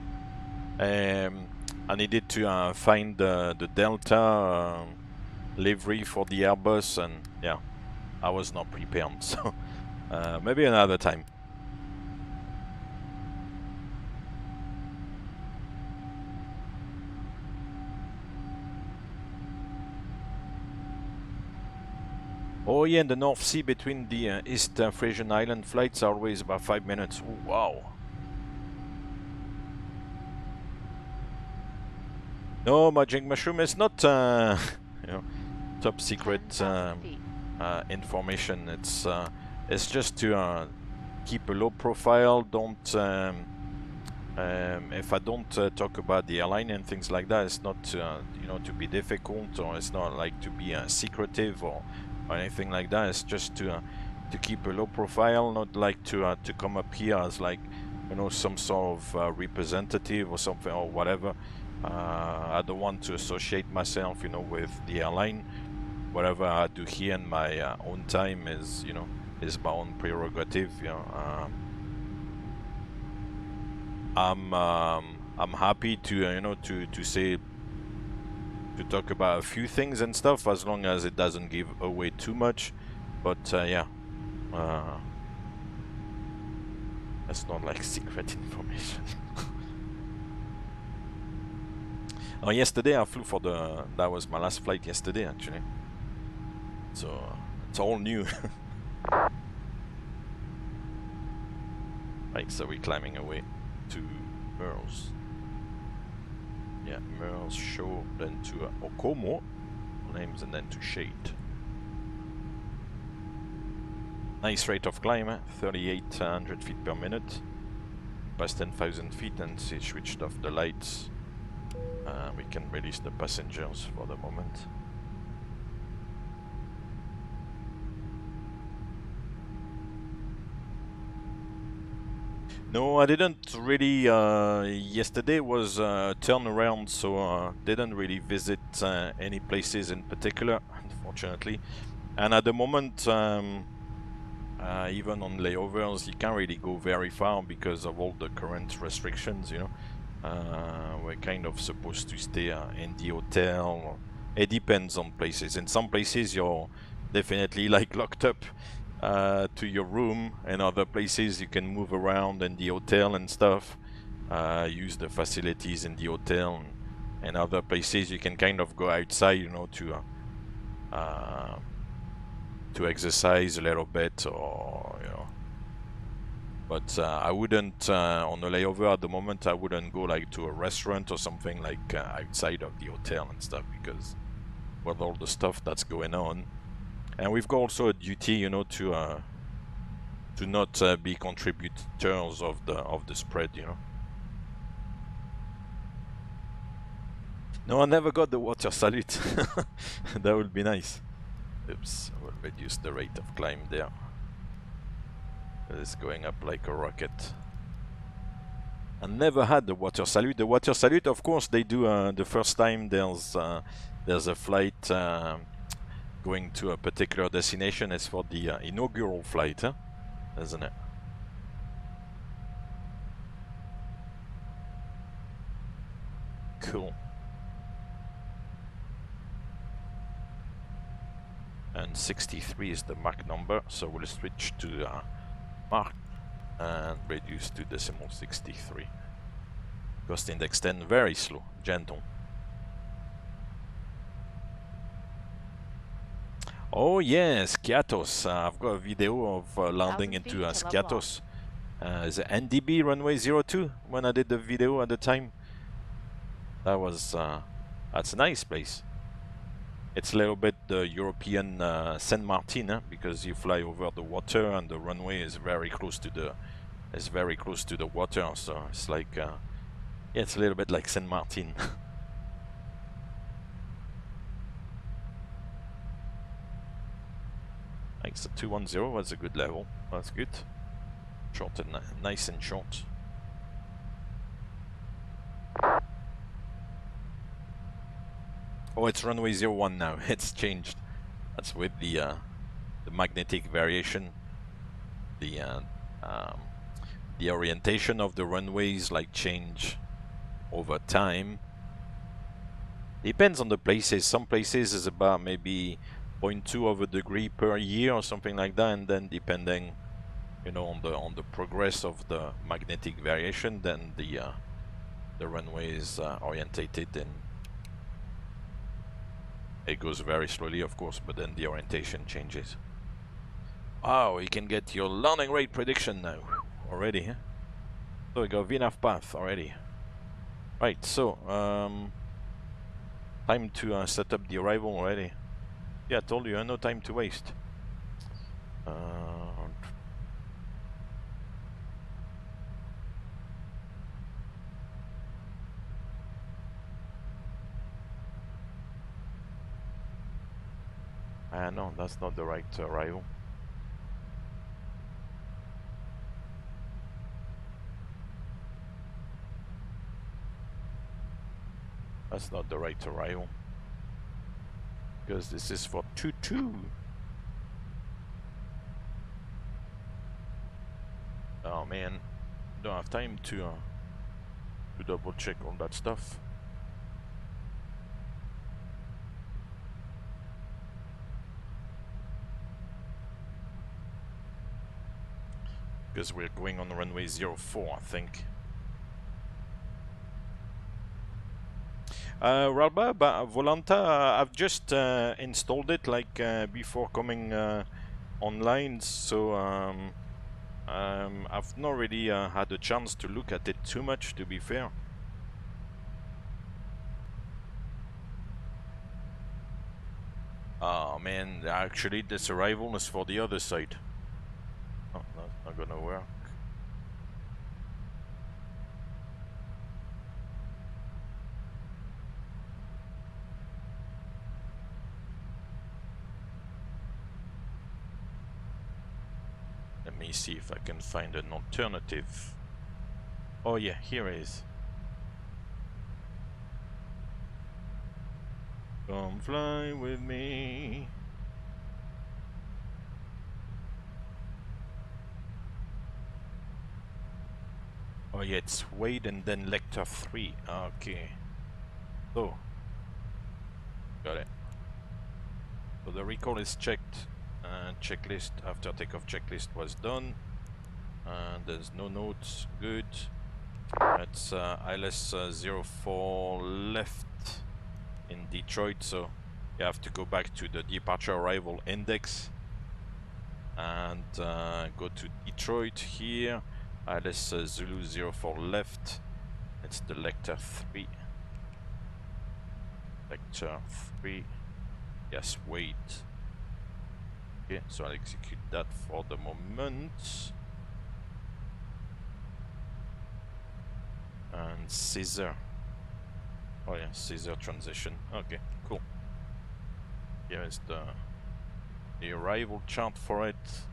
I needed to find the Delta livery for the Airbus, and yeah, I was not prepared. So maybe another time. Oh yeah, in the North Sea between the East Frisian Island flights are always about 5 minutes. Ooh, wow. No, Magic Mushroom is not you know, top secret information. It's just to keep a low profile. Don't if I don't talk about the airline and things like that, it's not you know, to be difficult, or it's not like to be secretive or anything like that. It's just to keep a low profile, not like to come up here as like, you know, some sort of representative or something or whatever. I don't want to associate myself, you know, with the airline. Whatever I do here in my own time is, you know, is my own prerogative. You know, I'm happy to you know, to say, to talk about a few things and stuff, as long as it doesn't give away too much. But yeah, it's not like secret information. Oh, yesterday I flew for that was my last flight yesterday actually. So it's all new. Right, so we're climbing away to MERS. Yeah, MERS, show, then to Okomo, names, and then to Shade. Nice rate of climb, 3,800 feet per minute. Past 10,000 feet, and she switched off the lights. We can release the passengers for the moment. No, I didn't really. Yesterday was turnaround, so didn't really visit any places in particular, unfortunately. And at the moment, even on layovers, you can't really go very far because of all the current restrictions, you know. We're kind of supposed to stay in the hotel. It depends on places. In some places, you're definitely like locked up to your room, and other places you can move around in the hotel and stuff, use the facilities in the hotel, and other places you can kind of go outside, you know, to exercise a little bit, or you know. But I wouldn't on a layover at the moment. I wouldn't go like to a restaurant or something like outside of the hotel and stuff, because with all the stuff that's going on. And we've got also a duty, you know, to not be contributors of the spread, you know. No, I never got the water salute. That would be nice. Oops, I will reduce the rate of climb there. It's going up like a rocket. I never had the water salute. The water salute, of course, they do the first time there's a flight going to a particular destination. It's for the inaugural flight, huh? Isn't it? Cool. And 63 is the Mach number, so we'll switch to Mach and reduce to decimal 63. Cost index 10, very slow, gentle. Oh yes, Skiathos. I've got a video of landing into Skiathos. Is it NDB runway 02 when I did the video at the time? That was that's a nice place. It's a little bit the European Saint Martin, huh? Because you fly over the water and the runway is very close to the water, so it's like yeah, it's a little bit like Saint Martin. Thanks, the 210 was a good level. That's good. Short and nice and short. Oh, it's runway 01 now. It's changed. That's with the magnetic variation. The orientation of the runways like change over time. Depends on the places. Some places is about maybe 0.2 of a degree per year or something like that, and then depending, you know, on the progress of the magnetic variation, then the runway is orientated, and it goes very slowly, of course, but then the orientation changes. Oh, you can get your landing rate prediction now already, huh? So we got VNAV path already. Right, so time to set up the arrival already. Yeah, I told you, no time to waste. No, that's not the right arrival. That's not the right arrival. Because this is for 2-2. Oh man, don't have time to double check all that stuff. Because we're going on runway 04, I think. Ralba, Volanta, I've just installed it like before coming online, so I've not really had a chance to look at it too much, to be fair. Oh man, actually this arrival is for the other side. Oh, that's not gonna work. Let me see if I can find an alternative. Oh yeah, here it is. Come fly with me. Oh yeah, it's Wade and then Lecter 3. Okay. So, got it. So the recall is checked. Checklist after takeoff checklist was done. There's no notes. Good. That's ILS 04 left in Detroit, so you have to go back to the departure arrival index and go to Detroit here. ILS Zulu 04 left. It's the Lecter 3. Lecter 3. Yes, wait. Okay, so I'll execute that for the moment. And scissor. Oh yeah, scissor transition. Okay, cool. Here is the arrival chart for it.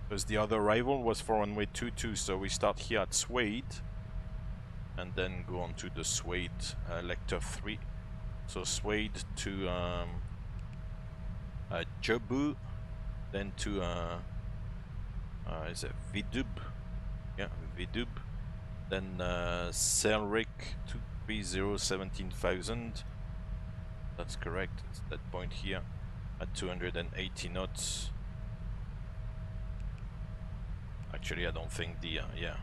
Because the other arrival was for runway 22, so we start here at Swade and then go on to the Swade Lecter 3. So Swade to Jabu, then to is it Vidub? Yeah, Vidub. Then Selric 230 17,000. That's correct. It's that point here at 280 knots. Actually, I don't think the yeah.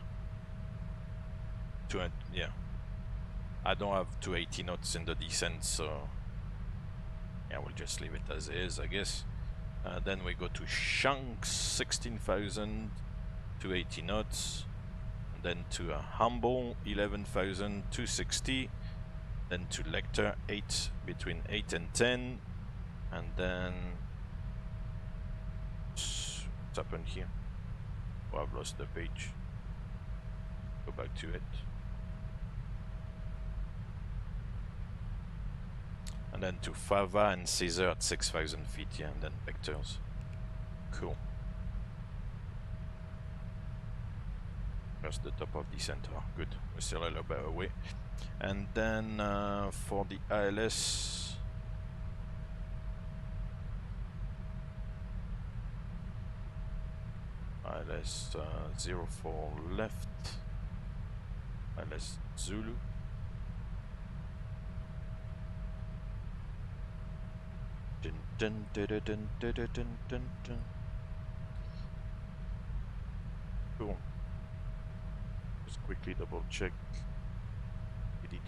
Yeah. I don't have 280 knots in the descent, so yeah, we'll just leave it as is, I guess. Then we go to Shanks 16,000, 280 knots. Then to a Humble 11,260. Then to Lecter 8 between 8 and 10. And then what's happened here? Oh, I've lost the page. Go back to it. And then to Fava and Caesar at 6,000 feet, yeah, and then vectors. Cool. That's the top of descent. Oh, good. We're still a little bit away. And then for the ILS. ILS 04 left. ILS Zulu. Dun, dun, dun, dun, dun, dun, dun, dun, dun. Cool. Just quickly double check. KDTW.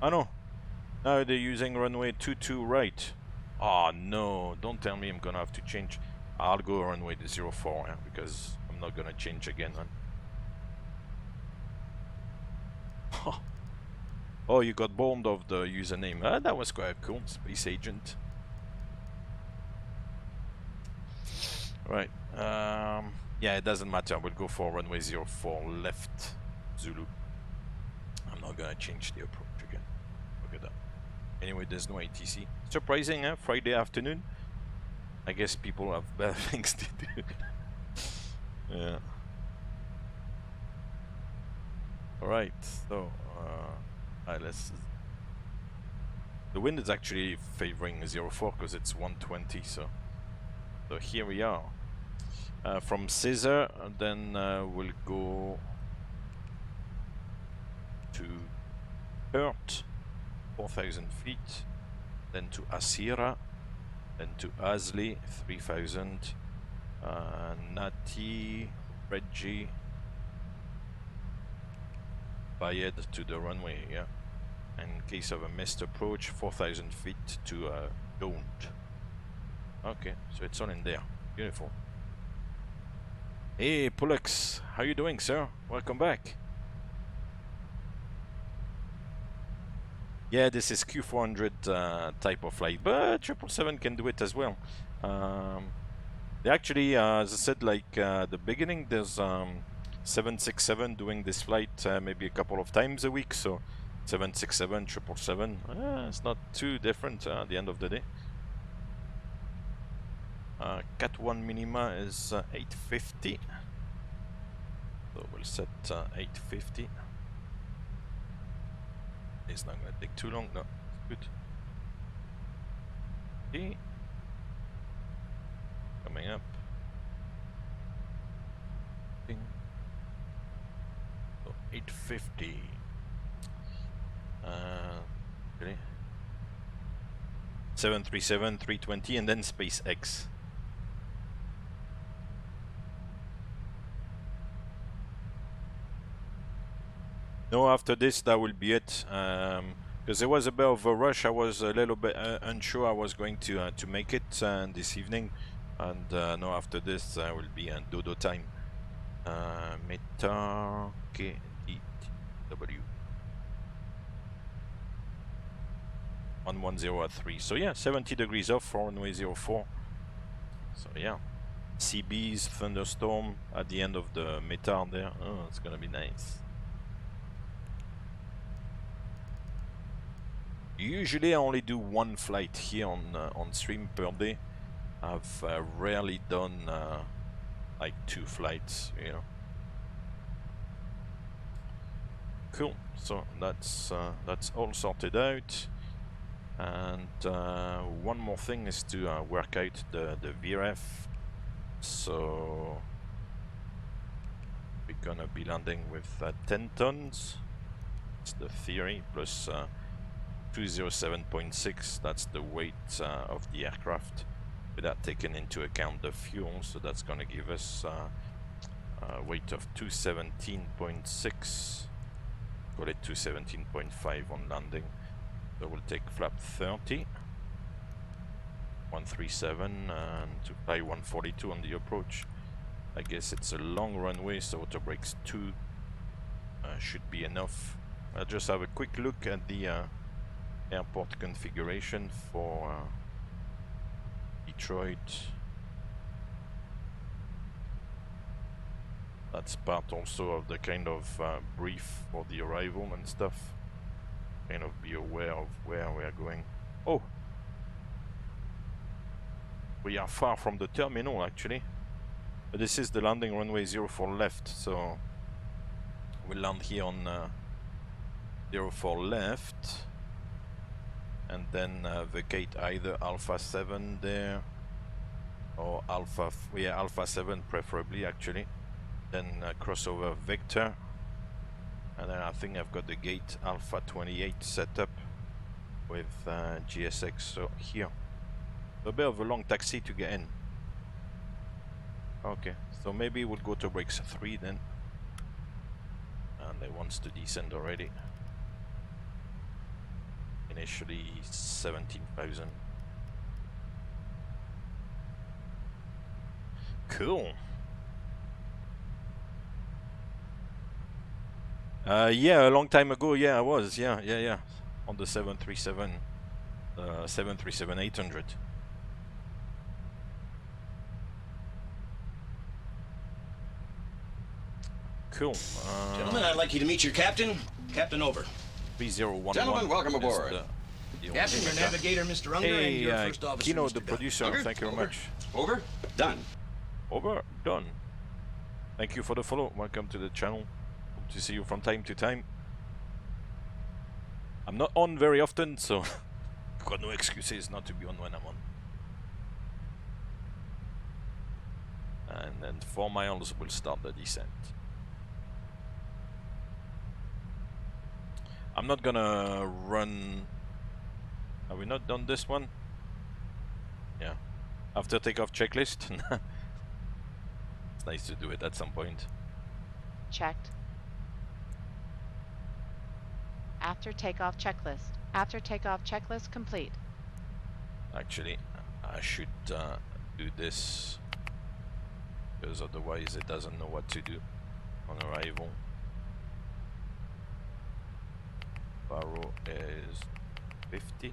Oh no! Now they're using runway 22 right. Oh no, don't tell me I'm gonna have to change. I'll go runway 04, yeah, because I'm not gonna change again, man. Oh, you got burned of the username. That was quite cool, Space Agent. Right. Yeah, it doesn't matter. We'll go for runway 04 left, Zulu. I'm not gonna change the approach again. Look at that. Anyway, there's no ATC. Surprising, huh? Friday afternoon. I guess people have better things to do. Yeah. Alright, so let's. The wind is actually favoring 04 because it's 120, so here we are. From Caesar, then we'll go to Hurt, 4,000 feet, then to Asira, then to Asley, 3,000, Nati, Reggie, Bayed to the runway, yeah. In case of a missed approach, 4,000 feet to Don't. Okay, so it's all in there. Beautiful. Hey, Pullux, how you doing, sir? Welcome back. Yeah, this is Q400 type of flight, but 777 can do it as well. They actually, as I said, like the beginning, there's 767 doing this flight maybe a couple of times a week, so 767, 777, it's not too different at the end of the day. Cat 1 minima is 850. So we'll set 850. It's not going to take too long. No, good. Okay. Coming up. Ding. So 850. Really? 737, 320, and then SpaceX. No, after this, that will be it. Because there was a bit of a rush. I was a little bit unsure I was going to make it this evening, and no, after this will be dodo time. Meta KDTW 110 at 3. So yeah, 70 degrees off for runway 04. So yeah, CB's thunderstorm at the end of the meta there. Oh, it's gonna be nice. Usually I only do one flight here on stream per day. I've rarely done like 2 flights, you know. Cool. So that's all sorted out. And one more thing is to work out the VRF. So we're gonna be landing with 10 tons. That's the theory, plus 207.6. That's the weight of the aircraft, without taking into account the fuel. So that's gonna give us a weight of 217.6. Call it 217.5 on landing. So we'll take flap 30, 137, and to fly 142 on the approach. I guess it's a long runway, so auto brakes 2 should be enough. I'll just have a quick look at the airport configuration for Detroit. That's part also of the kind of brief for the arrival and stuff. Kind of be aware of where we are going. Oh! We are far from the terminal actually. But this is the landing runway 04 left, so we'll land here on 04 left and then vacate either Alpha 7 there or Alpha 7 preferably actually. Then cross over Vector. And then I think I've got the gate Alpha 28 set up with GSX, so here. A bit of a long taxi to get in. Okay, so maybe we'll go to brakes 3 then. And it wants to descend already. Initially 17,000. Cool. Yeah, a long time ago, yeah, I was, yeah, on the 737, 737-800. Cool. Gentlemen, I'd like you to meet your captain. Captain, over. 3011. Gentlemen, welcome aboard. Captain, your navigator, Mr. Unger, and your first officer, Kino, Mr. the producer, Unger, thank you very much. Over. Done. Over. Done. Thank you for the follow. Welcome to the channel. Hope to see you from time to time. I'm not on very often, so got no excuses not to be on when I'm on. And then 4 miles will start the descent. I'm not gonna run. Are we not done this one? Yeah. After takeoff checklist. It's nice to do it at some point. Checked. After takeoff checklist. After takeoff checklist complete. Actually, I should do this, because otherwise it doesn't know what to do on arrival. Barrow is 50.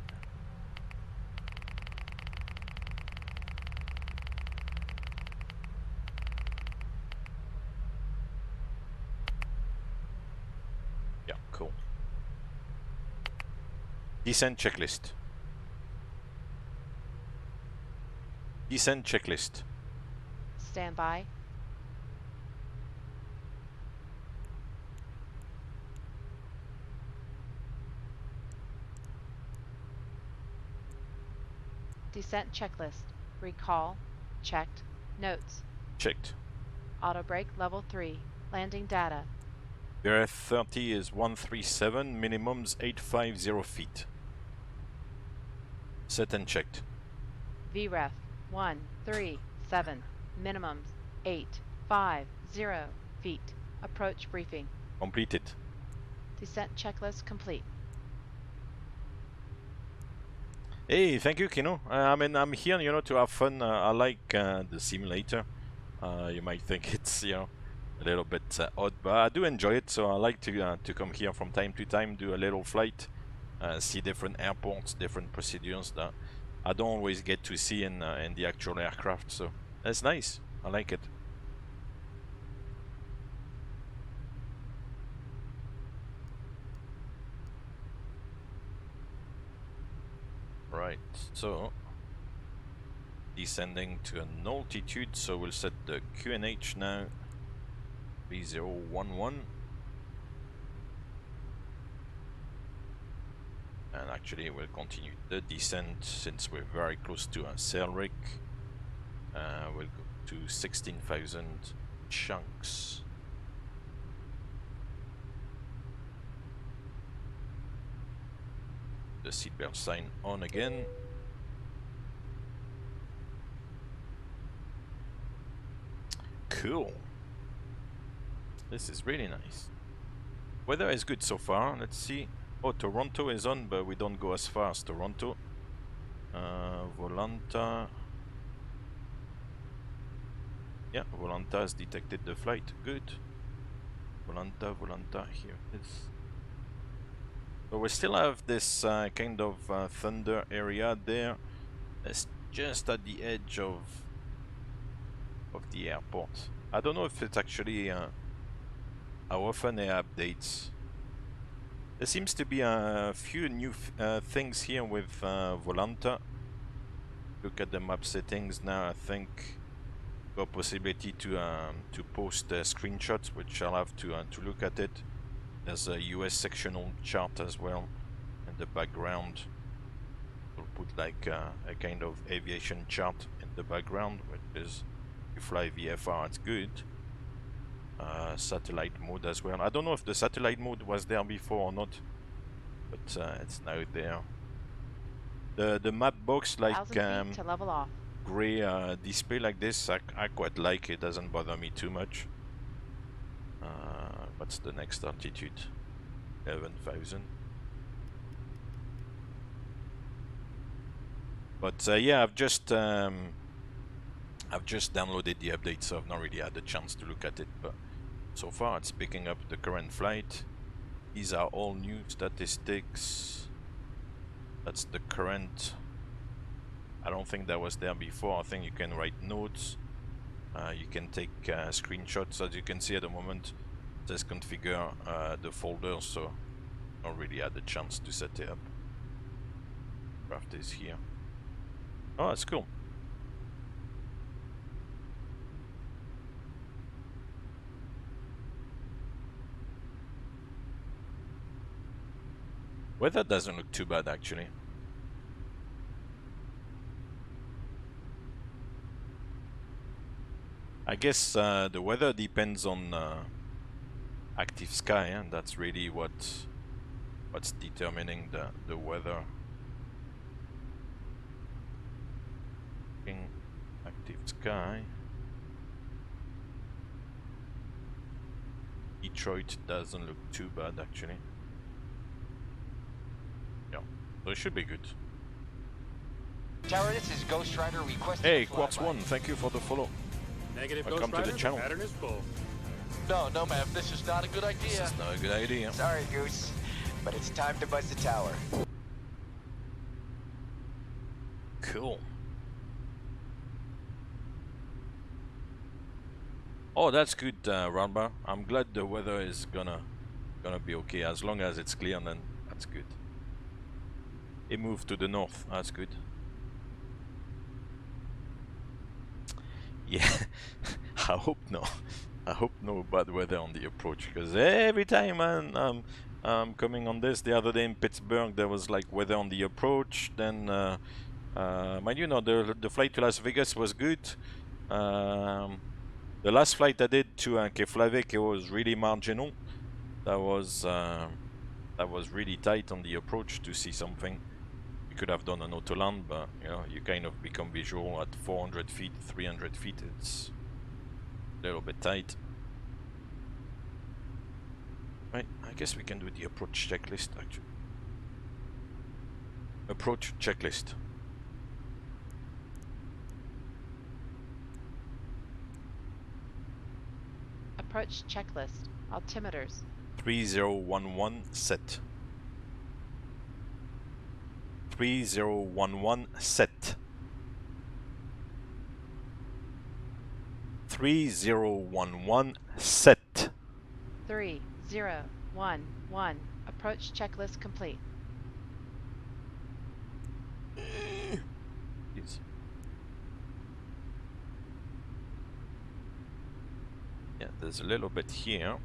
Yeah, cool. Descent checklist. Descent checklist. Stand by. Descent checklist. Recall. Checked. Notes. Checked. Auto brake level 3. Landing data. VRF 30 is 137, minimums 850 feet. Set and checked. VREF 137. Minimums 850 feet. Approach briefing. Completed. Descent checklist complete. Hey, thank you, Kino. I mean, I'm here, you know, to have fun. I like the simulator. You might think it's, you know, a little bit odd, but I do enjoy it. So I like to come here from time to time, do a little flight, see different airports, different procedures that I don't always get to see in the actual aircraft. So it's nice. I like it. Right, so descending to an altitude, so we'll set the QNH now 3011, and actually we'll continue the descent since we're very close to a sail rig. We'll go to 16,000 chunks. The seatbelt sign on again. Cool. This is really nice. Weather is good so far. Let's see. Oh, Toronto is on, but we don't go as far as Toronto. Volanta. Yeah, Volanta has detected the flight. Good. Volanta, here it is. So we still have this kind of thunder area there. It's just at the edge of the airport. I don't know if it's actually how often it updates. There seems to be a few new things here with Volanta. Look at the map settings now. I think got possibility to post screenshots, which I'll have to look at it. There's a US sectional chart as well in the background. We'll put like a kind of aviation chart in the background, which is if you fly VFR, it's good. Satellite mode as well. I don't know if the satellite mode was there before or not, but it's now there. The map box, like to level off. gray display like this, I quite like it. Doesn't bother me too much. What's the next altitude? 11,000. But yeah, I've just downloaded the update, so I've not really had a chance to look at it. But so far, it's picking up the current flight. These are all new statistics. That's the current. I don't think that was there before. I think you can write notes. You can take screenshots. As you can see at the moment, it says configure the folder, so I don't really had the chance to set it up. Craft is here. Oh, that's cool. Weather doesn't look too bad actually. I guess the weather depends on active sky, and that's really what's determining the weather. Active sky. Detroit doesn't look too bad actually. Yeah, so it should be good. Tower, this is Ghost Rider requesting. Hey, Quartz1, thank you for the follow. Negative, welcome Ghost Rider, to the channel. pattern is full. No, ma'am, this is not a good idea. This is not a good idea. Sorry, Goose, but it's time to buzz the tower. Cool. Oh, that's good, Rambar. I'm glad the weather is gonna be okay. As long as it's clear, then that's good. It moved to the north. That's good. Yeah, I hope no. I hope no bad weather on the approach, because every time I'm coming on this, the other day in Pittsburgh there was like weather on the approach. Then, mind you, the flight to Las Vegas was good. The last flight I did to Keflavik, it was really marginal. That was really tight on the approach to see something. You could have done an auto land, but you know, you kind of become visual at 400 feet, 300 feet. It's a little bit tight. Right, I guess we can do the approach checklist actually. Approach checklist. Approach checklist. Altimeters. 3011 set. 3011 set. 3011 set. 3011. Approach checklist complete. Please. Yeah, there's a little bit here.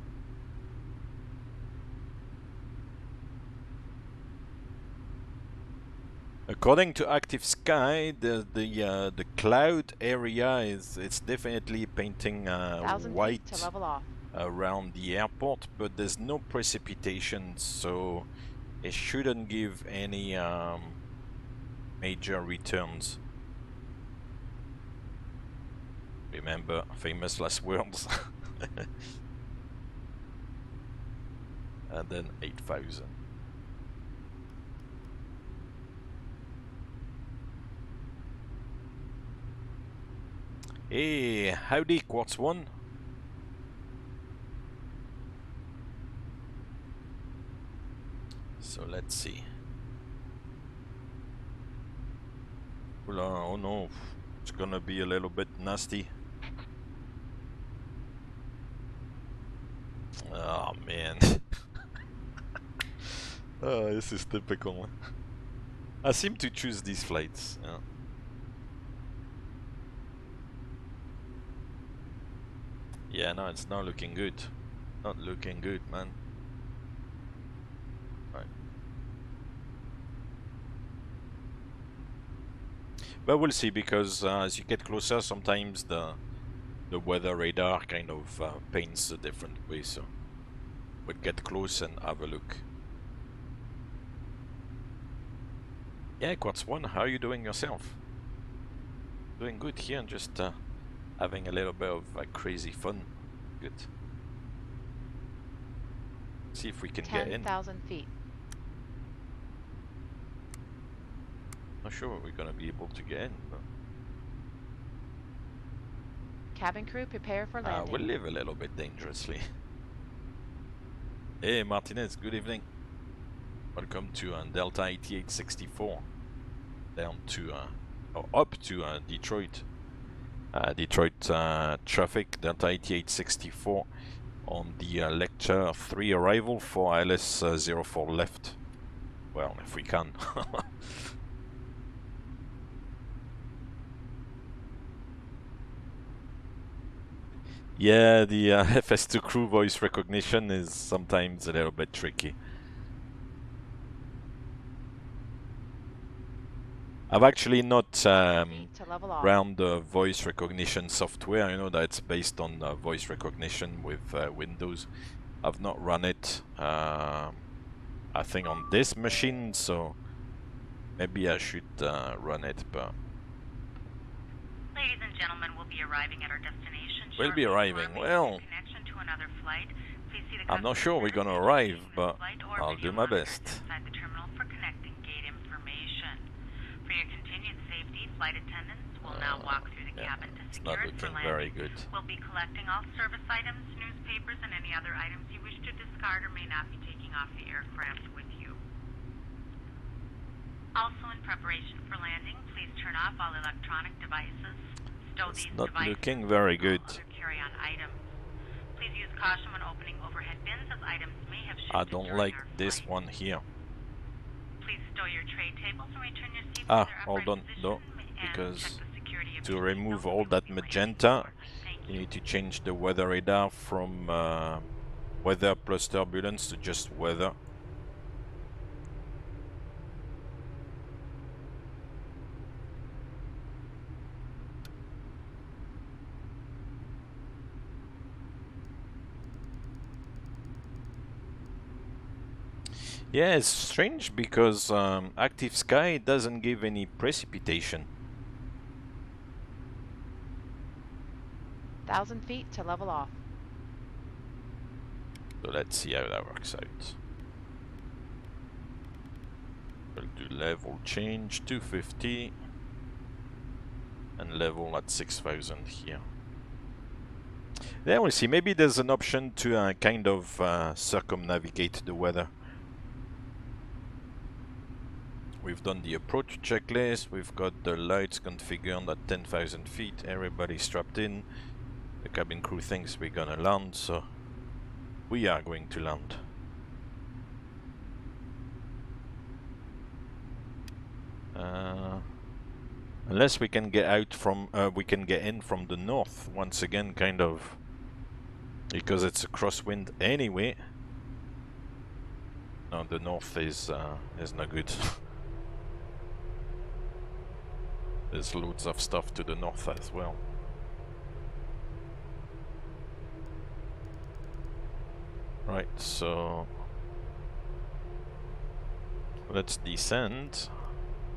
According to Active Sky, the cloud area it's definitely painting white to level off. Around the airport, but there's no precipitation, so it shouldn't give any major returns. Remember famous last words. And then 8,000. Hey, howdy, Quartz One. So let's see. Oh no, it's gonna be a little bit nasty. Oh man. Oh, this is typical. I seem to choose these flights. Yeah. Yeah, no, it's not looking good. Not looking good, man. Right. But we'll see, because as you get closer, sometimes the weather radar kind of paints a different way. So we'll get close and have a look. Yeah, Quartz One, how are you doing yourself? Doing good here, and just having a little bit of crazy fun. Good. See if we can get in. 10,000 feet. Not sure we're gonna be able to get in, but Cabin crew, prepare for landing. we'll live a little bit dangerously. Hey Martinez, good evening. Welcome to Delta 8864. Down to or up to Detroit. Detroit traffic, Delta 8864 on the lecture 3 arrival for ILS 04 left. Well, if we can. Yeah, the FS2 crew voice recognition is sometimes a little bit tricky. I've actually not ran the voice recognition software. You know that it's based on voice recognition with Windows. I've not run it, I think, on this machine, so maybe I should run it. But Ladies and gentlemen, we'll be arriving at our destination. we'll be arriving. Well, Connection to another flight. Please see the I'm not sure we're gonna arrive, but I'll do my best. inside the terminal for connecting gate information. For your continued safety, flight attendants will now walk through the cabin to It's secure not it for looking very landing. good. We'll be collecting all service items, newspapers, and any other items you wish to discard or may not be taking off the aircraft with you. Also, in preparation for landing, please turn off all electronic devices. Stow It's these not devices looking very good. and other carry-on items. Please use caution when opening overhead bins, as items may have shifted I don't during like our this flight. one here. Please stow your tray tables and return your seats to Ah, their hold upright on, position no, and because check the security to remove all that magenta, you need to change the weather radar from weather plus turbulence to just weather. Yeah, it's strange because active sky doesn't give any precipitation. 1,000 feet to level off. So let's see how that works out. We'll do level change 250 and level at 6,000 here. Then we'll see. Maybe there's an option to kind of circumnavigate the weather. We've done the approach checklist. We've got the lights configured at 10,000 feet. Everybody strapped in. The cabin crew thinks we're gonna land, so we are going to land. Unless we can get out from, we can get in from the north once again, kind of, because it's a crosswind anyway. No, the north is not good. There's loads of stuff to the north as well. Right, so let's descend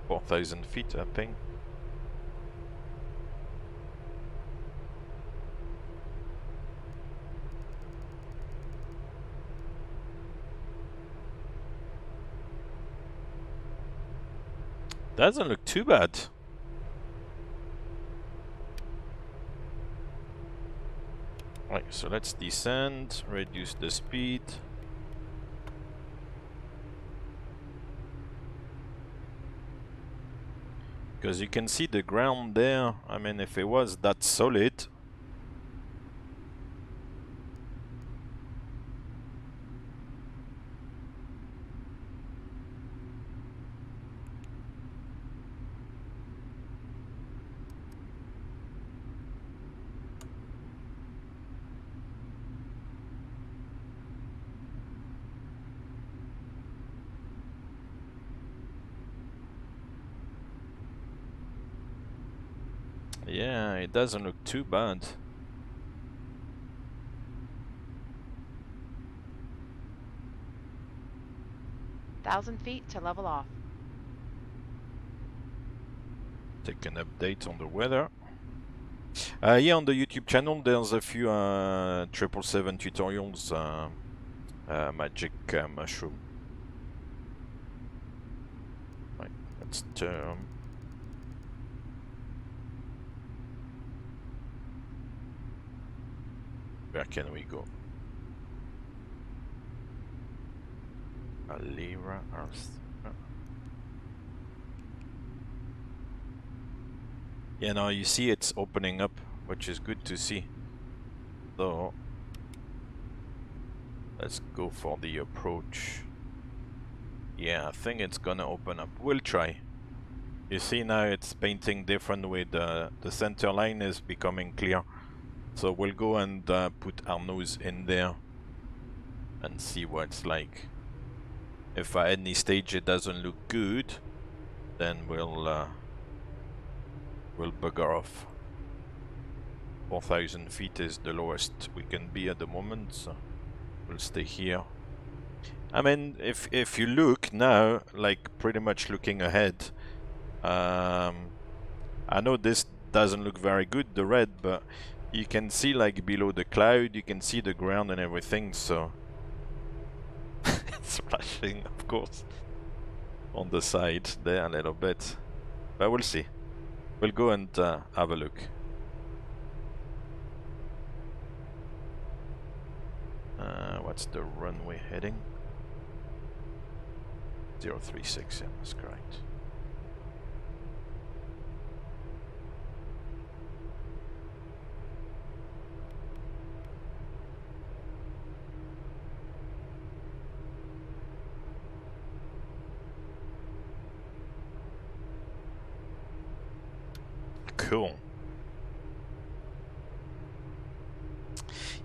4,000 feet, I think. Doesn't look too bad. Right, so let's descend, reduce the speed. Because you can see the ground there. I mean, if it was that solid. Yeah, it doesn't look too bad. Thousand feet to level off. Take an update on the weather. Yeah, on the YouTube channel there's a few 777 tutorials. Magic mushroom. Right, let's turn. Where can we go? Alira, yeah, now you see it's opening up, which is good to see. So let's go for the approach. Yeah, I think it's gonna open up. We'll try. You see now it's painting different with the center line is becoming clear. So we'll go and put our nose in there and see what it's like. If at any stage it doesn't look good, then we'll bugger off. 4,000 feet is the lowest we can be at the moment, so we'll stay here. I mean, if you look now, like pretty much looking ahead, I know this doesn't look very good, the red, but you can see like below the cloud, you can see the ground and everything, so it's flashing, of course, on the side there a little bit, but we'll see. We'll go and have a look. What's the runway heading? 036, yeah, that's correct. Cool.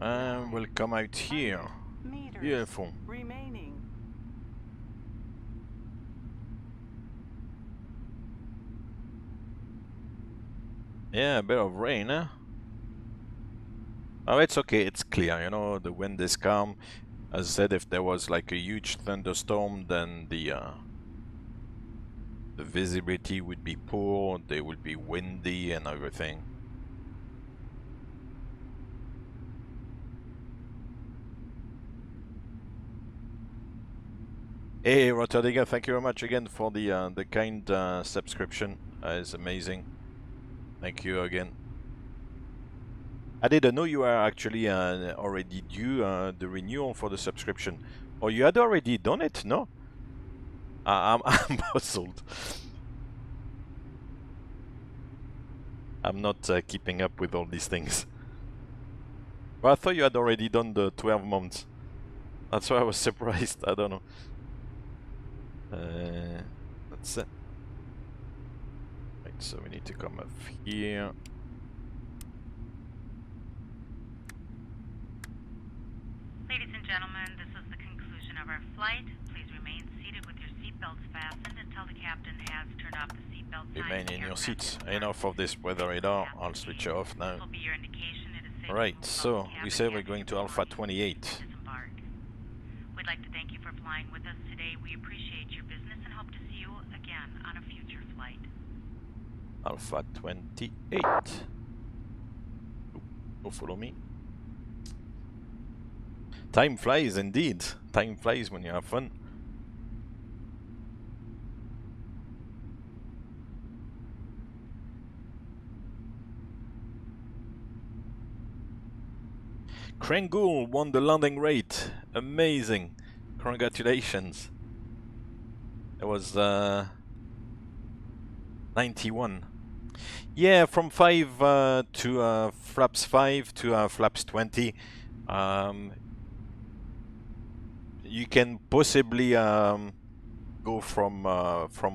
And we'll come out here. Beautiful. Remaining. Yeah, a bit of rain, huh? Oh, it's okay, it's clear, you know, the wind is calm. As I said, if there was like a huge thunderstorm, then the visibility would be poor, they would be windy and everything. Hey, Rotterdam, thank you very much again for the kind subscription. It's amazing. Thank you again. I didn't know you were actually already due the renewal for the subscription. Or you had already done it, no? I'm puzzled. I'm not keeping up with all these things. But I thought you had already done the 12 months. That's why I was surprised. I don't know. That's it. Right, so we need to come up here. Ladies and gentlemen, this is the conclusion of our flight. Please remain seated with your seatbelts fastened until the captain has turned off the seatbelt sign. Remain in your seats. Enough of this weather radar. I'll switch off now. Alright, so we say we're going to Alpha 28. We'd like to thank you for flying with us today. We appreciate your business and hope to see you again on a future flight. Alpha 28. Go follow me. Time flies indeed. Time flies when you have fun. Krengul won the landing rate. Amazing. Congratulations. It was 91. Yeah, from 5 to flaps 5 to flaps 20. You can possibly go from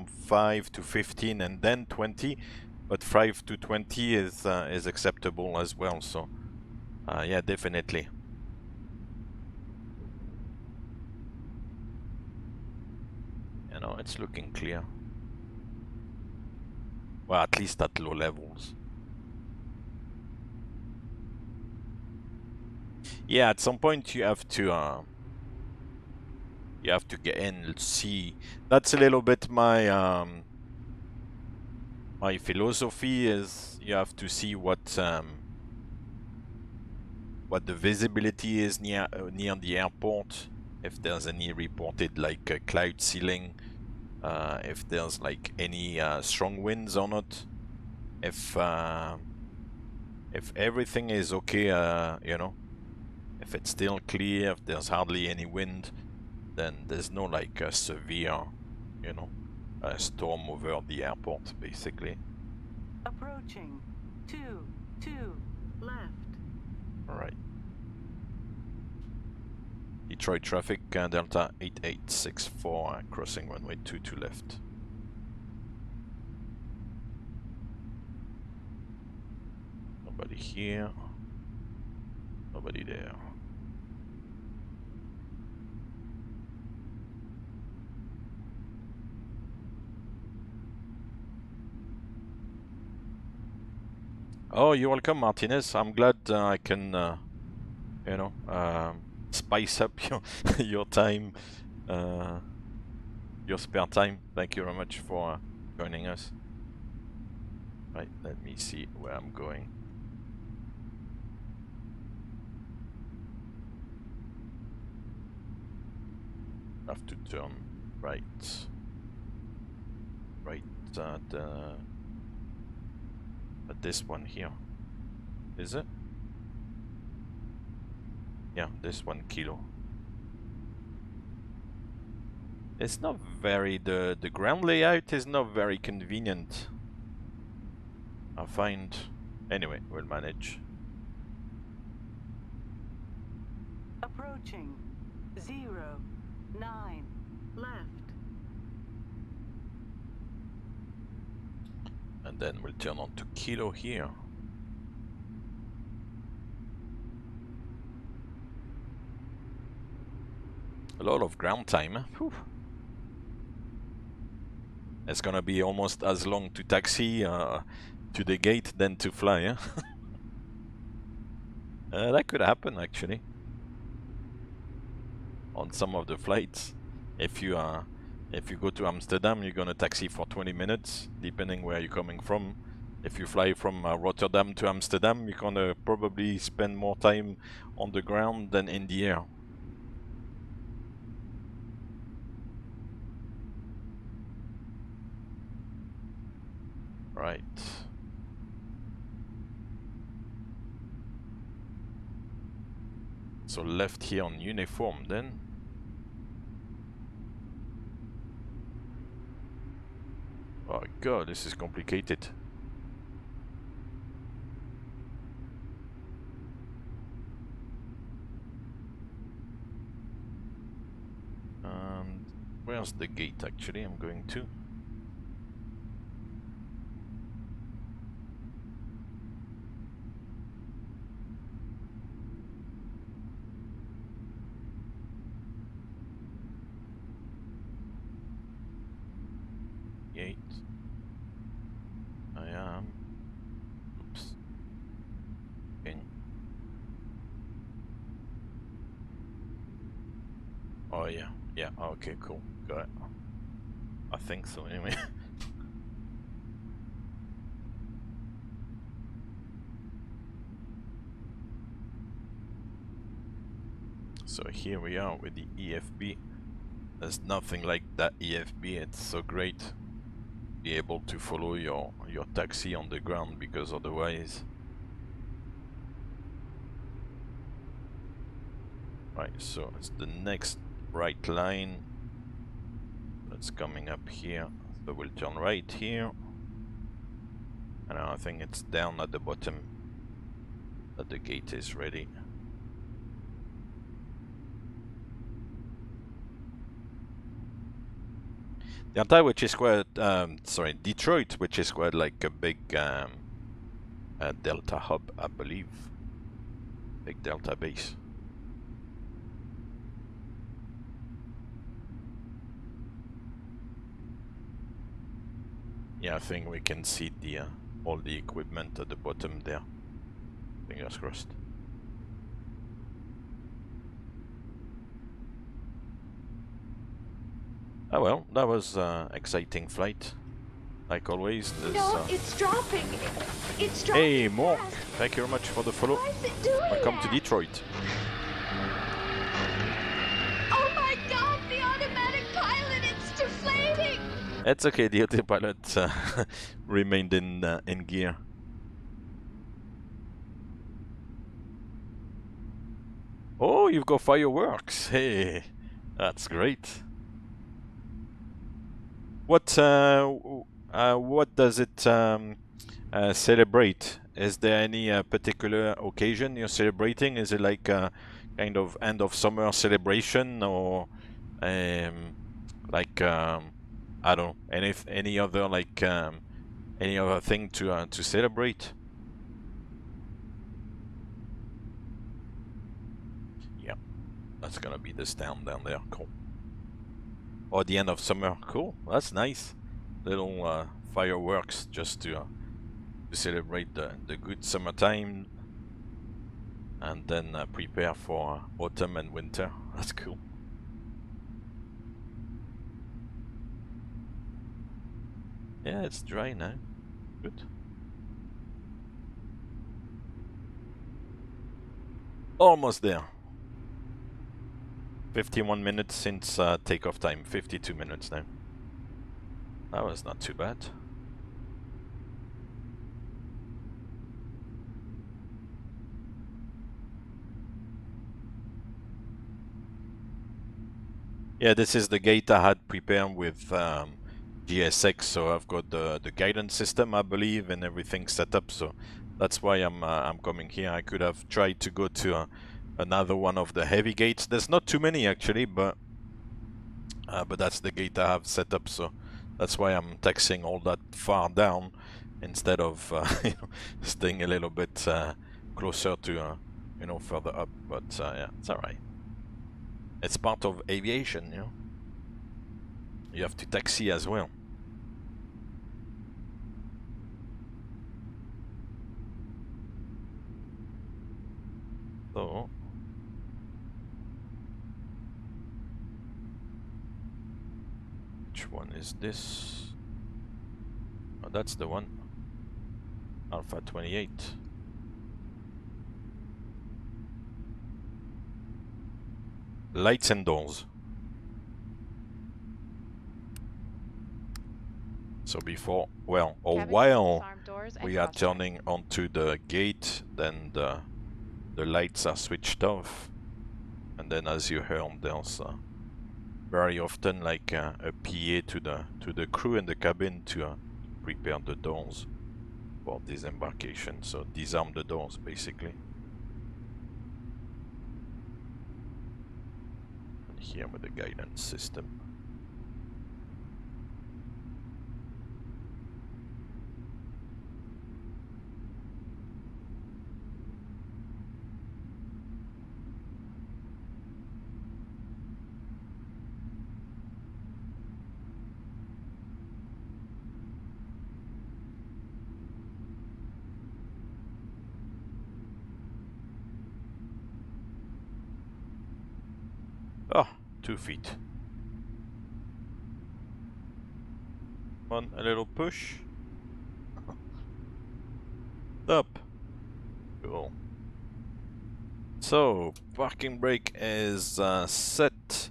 5 to 15 and then 20, but 5 to 20 is acceptable as well. So, yeah, definitely. You know, it's looking clear. Well, at least at low levels. Yeah, at some point you have to get in and see. That's a little bit my my philosophy is you have to see what the visibility is near the airport. If there's any reported like cloud ceiling, if there's like any strong winds or not. If everything is okay, you know, if it's still clear, if there's hardly any wind, then there's no like a severe, you know, storm over the airport, basically. Approaching. 2 left. All right. Detroit traffic, Delta 8864, crossing runway 22 left. Nobody here. Nobody there. Oh, you're welcome, Martinez. I'm glad I can, you know, spice up your time, your spare time. Thank you very much for joining us. Right, let me see where I'm going. Have to turn right. Right at this one here. Is it? Yeah, this 1 kilo. It's not very, the ground layout is not very convenient. I find, anyway, we'll manage. Approaching. 09 left. And then we'll turn on to kilo here. A lot of ground time. Whew. It's gonna be almost as long to taxi to the gate than to fly. Huh? That could happen actually. On some of the flights, if you go to Amsterdam, you're gonna taxi for 20 minutes, depending where you're coming from. If you fly from Rotterdam to Amsterdam, you're gonna probably spend more time on the ground than in the air. Right. So left here on uniform then. Oh god, this is complicated. And where's the gate actually I'm going to? Gate. I am. Oops. In. Oh yeah. Yeah. Okay. Cool. Got it. I think so. Anyway. So here we are with the EFB. There's nothing like that EFB. It's so great. Be able to follow your taxi on the ground, because otherwise, right, so it's the next right line that's coming up here, so we'll turn right here, and I think it's down at the bottom that the gate is ready. The Anti, which is quite, sorry, Detroit, which is quite like a big Delta hub, I believe. Big Delta base. Yeah, I think we can see the all the equipment at the bottom there. Fingers crossed. Oh well, that was exciting flight. Like always, there's... No, it's dropping. It's dropping. Hey, Mork, thank you very much for the follow. Why is it doing Welcome that? to Detroit. Oh my god, the automatic pilot, it's deflating! It's okay, the autopilot remained in gear. Oh, you've got fireworks. Hey, that's great. What does it celebrate? Is there any particular occasion you're celebrating? Is it like a kind of end of summer celebration, or like I don't know, any other like any other thing to celebrate? Yeah, that's gonna be this town down there. Cool. Or the end of summer. Cool, that's nice. Little fireworks just to celebrate the good summertime, and then prepare for autumn and winter. That's cool. Yeah, it's dry now. Good. Almost there. 51 minutes since takeoff time, 52 minutes now. That was not too bad. Yeah, this is the gate I had prepared with GSX, so I've got the guidance system, I believe, and everything set up, so that's why I'm coming here. I could have tried to go to another one of the heavy gates. There's not too many actually, but that's the gate I have set up, so that's why I'm taxiing all that far down instead of you know, staying a little bit closer to you know, further up. But yeah, it's all right. It's part of aviation, you know. You have to taxi as well. So which one is this? Oh, that's the one. Alpha 28. Lights and doors. So before, well, or while we are turning onto the gate, then the lights are switched off, and then as you heard, there's very often like a PA to the crew in the cabin to prepare the doors for disembarkation. So disarm the doors basically. And here with the guidance system. Oh, 2 feet. One, a little push. Up. Cool. So, parking brake is set.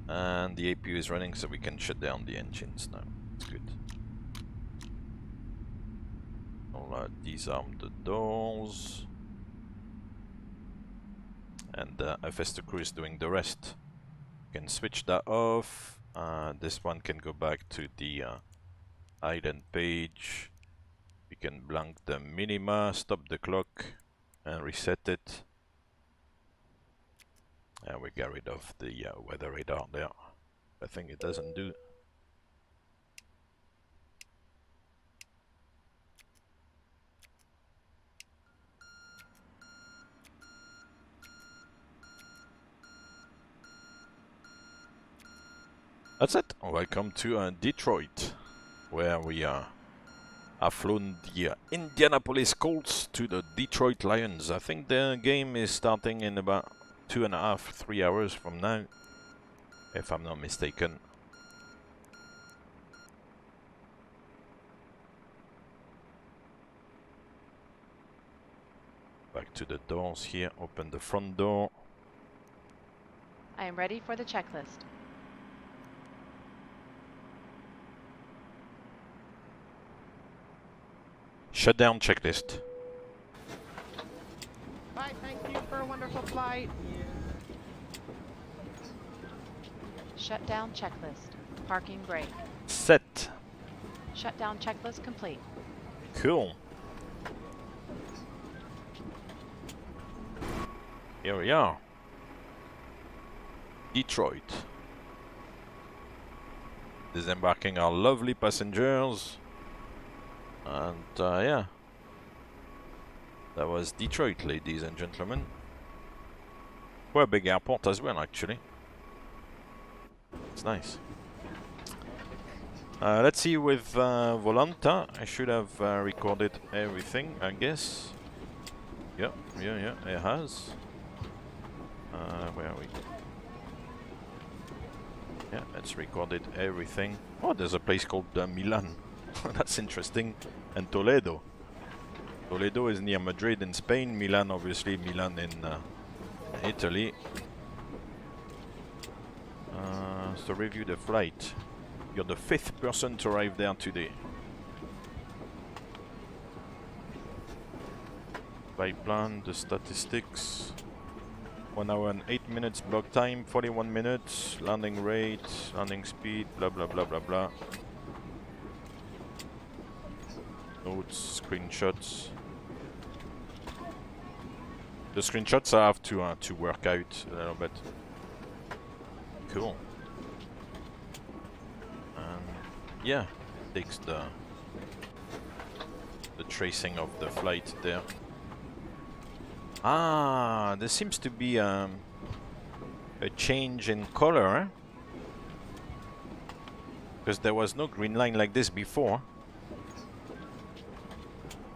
And the APU is running, so we can shut down the engines now. It's good. I'll disarm the doors. And FS2 crew is doing the rest. You can switch that off. This one can go back to the island page. We can blank the minima, stop the clock, and reset it. And we get rid of the weather radar there. I think it doesn't do. That's it. Welcome to Detroit, where we have flown the Indianapolis Colts to the Detroit Lions. I think the game is starting in about 2.5, 3 hours from now, if I'm not mistaken. Back to the doors here. Open the front door. I am ready for the checklist. Shutdown checklist. Bye, thank you for a wonderful flight. Shutdown checklist. Parking brake. Set. Shutdown checklist complete. Cool. Here we are. Detroit. Disembarking our lovely passengers. And yeah, that was Detroit, ladies and gentlemen. Quite a big airport as well, actually. It's nice. Let's see with Volanta. I should have recorded everything, I guess. Yeah, it has. Where are we? Yeah, it's recorded everything. Oh, there's a place called Milan. That's interesting. And Toledo. Toledo is near Madrid in Spain. Milan, obviously, Milan in Italy. So review the flight. You're the 5th person to arrive there today. Flight plan, the statistics. 1 hour and 8 minutes block time, 41 minutes, landing rate, landing speed, blah blah blah blah blah. Notes, screenshots. The screenshots I have to work out a little bit. Cool. Yeah, takes the tracing of the flight there. Ah, there seems to be a change in color, because there was no green line like this before.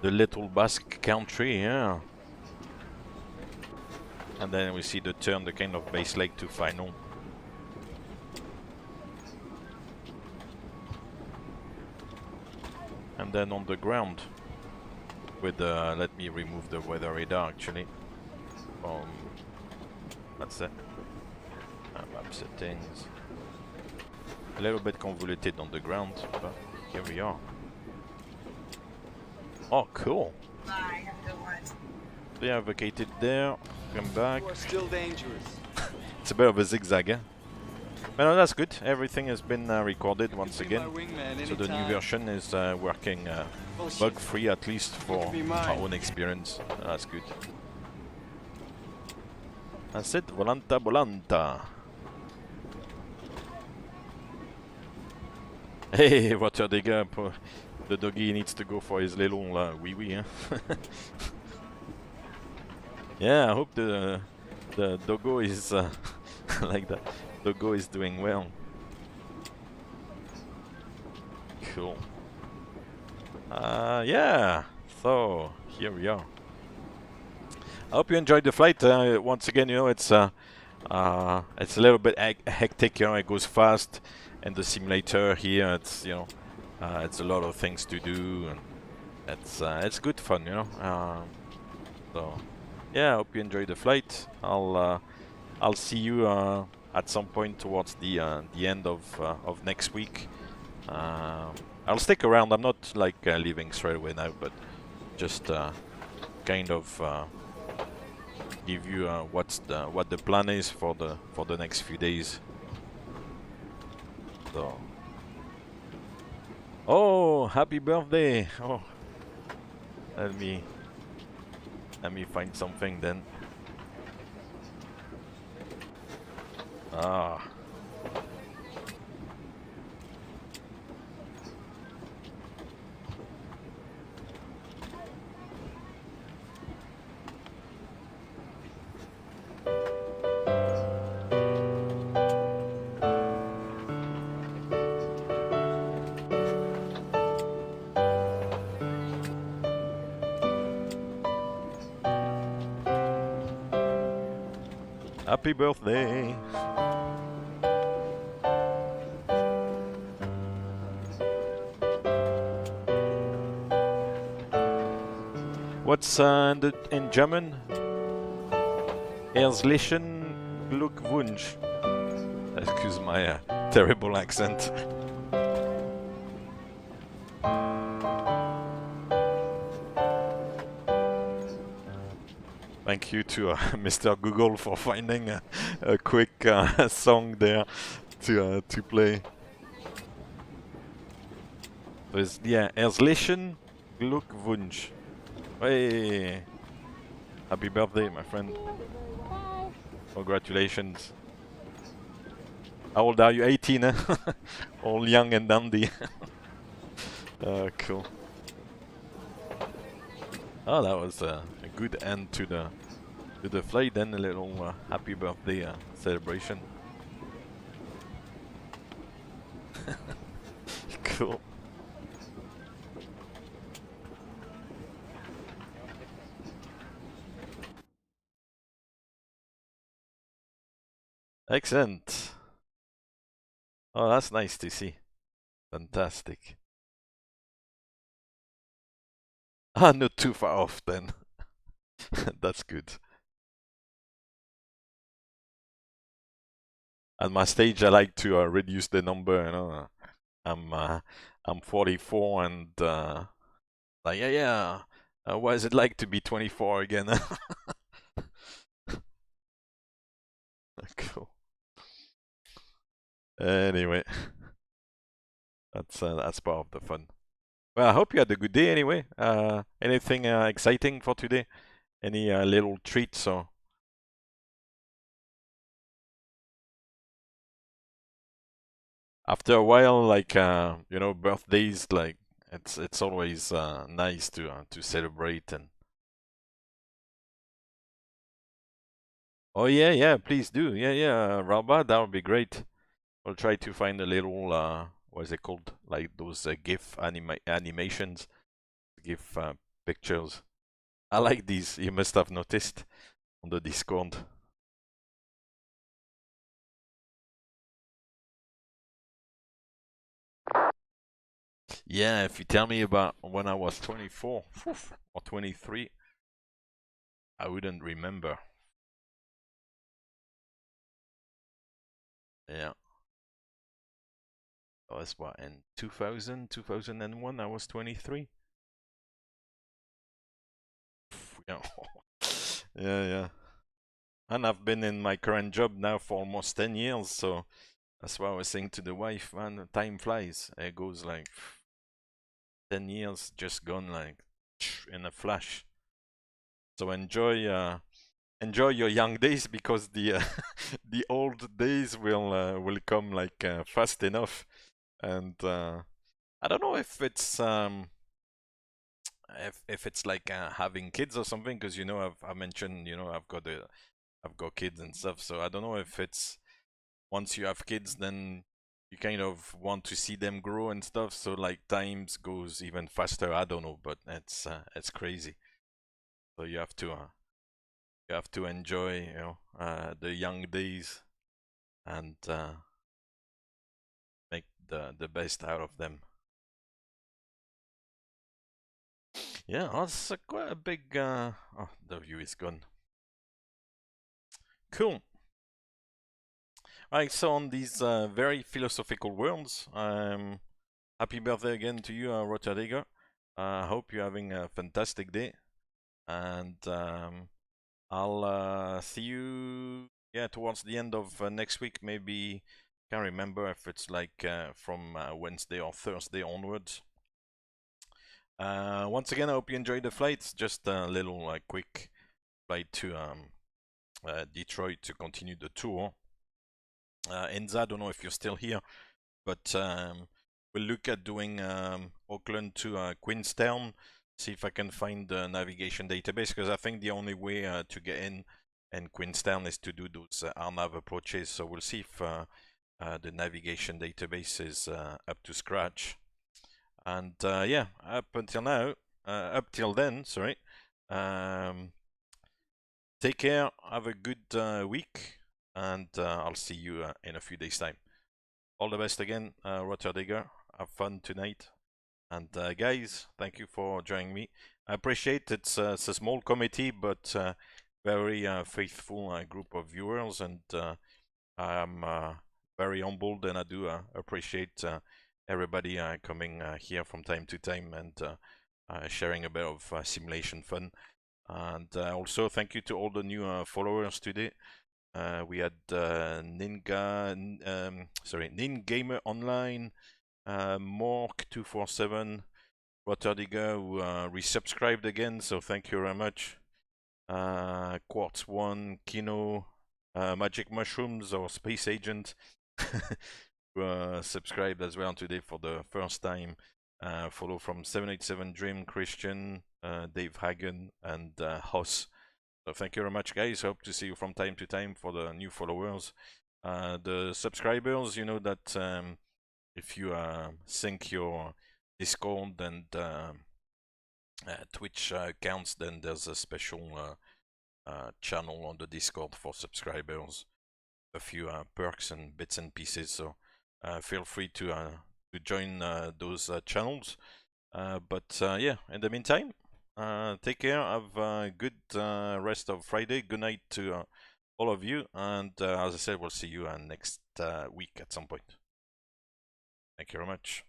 The little Basque country, yeah. And then we see the turn, the kind of base leg to final. And then on the ground with the, let me remove the weather radar actually. That's it. Map settings. A little bit convoluted on the ground, but here we are. Oh, cool. Bye, have a good one. They are vacated there. Come back. You are still dangerous. It's a bit of a zigzag, eh? But no, that's good. Everything has been recorded once again. So the new version is working bug-free, at least for our own experience. That's good. That's it. Volanta, volanta. Hey, water digger. The doggy needs to go for his little wee-wee, eh? Yeah, I hope the doggo is like that. Doggo is doing well. Cool. Yeah. So here we are. I hope you enjoyed the flight. Once again, you know, it's a little bit hectic. You know, it goes fast, and the simulator here, it's, you know, it's a lot of things to do, and it's good fun, you know. So yeah, I hope you enjoyed the flight. I'll see you at some point towards the end of next week. I'll stick around. I'm not like leaving straight away now, but just kind of give you what the plan is for the next few days. So, oh, happy birthday! Oh, let me find something then. Ah. Happy birthday! What's in German? Herzlichen Glückwunsch. Excuse my terrible accent. Thank you to Mr. Google for finding a quick song there to play. There's, yeah, Herzlichen Glückwunsch. Hey! Happy birthday, my friend. Congratulations. How old are you? 18, eh? All young and dandy. Cool. Oh, that was a good end to the flight. Then a little happy birthday celebration. Cool. Excellent. Oh, that's nice to see. Fantastic. Ah, not too far off then. That's good. At my stage, I like to reduce the number. You know, I'm 44, and like yeah. What is it like to be 24 again? Cool. Anyway, that's part of the fun. Well, I hope you had a good day anyway. Anything exciting for today? Any little treats or? After a while, like you know, birthdays, like it's always nice to celebrate and Oh yeah, please do. Yeah, Rabba, that would be great. I'll try to find a little what is it called? Like those GIF animations, GIF pictures. I like these. You must have noticed on the Discord. Yeah, if you tell me about when I was 24 or 23, I wouldn't remember. Yeah. That was what, in 2000, 2001, I was 23. Yeah. Yeah. And I've been in my current job now for almost 10 years, so that's why I was saying to the wife, man, time flies. It goes like 10 years just gone like in a flash. So enjoy your young days, because the the old days will come like fast enough. And I don't know if it's like having kids or something, because you know I mentioned, you know, I've got kids and stuff. So I don't know if it's once you have kids, then you kind of want to see them grow and stuff. So like times goes even faster. I don't know, but it's crazy. So you have to enjoy, you know, the young days and make the best out of them. Yeah, that's quite a big. Oh, the view is gone. Cool. Alright, so on these very philosophical words, happy birthday again to you, Rotterdegger. I hope you're having a fantastic day, and I'll see you, yeah, towards the end of next week. Maybe, can't remember if it's like from Wednesday or Thursday onwards. Once again, I hope you enjoyed the flight. Just a little quick flight to Detroit to continue the tour. Enza, I don't know if you're still here, but we'll look at doing Auckland to Queenstown, see if I can find the navigation database, because I think the only way to get in Queenstown is to do those RNAV approaches. So we'll see if the navigation database is up to scratch. And yeah, up till then, sorry. Take care, have a good week, and I'll see you in a few days' time. All the best again, Rotterdegger. Have fun tonight. And guys, thank you for joining me. I appreciate it's a small committee, but very faithful group of viewers, and I'm very humbled, and I do appreciate everybody coming here from time to time and sharing a bit of simulation fun. And also thank you to all the new followers today. We had Nin Gamer Online, Mork247, Rotterdegger, who resubscribed again, so thank you very much. Quartz1, Kino, Magic Mushrooms or Space Agent, who subscribed as well today for the first time. Follow from 787 Dream, Christian, Dave Hagen, and Hoss. So thank you very much, guys. Hope to see you from time to time for the new followers. The subscribers, you know that if you sync your Discord and Twitch accounts, then there's a special channel on the Discord for subscribers. A few perks and bits and pieces. So feel free to join those channels. But yeah, in the meantime, take care. Have a good rest of Friday. Good night to all of you. And as I said, we'll see you next week at some point. Thank you very much.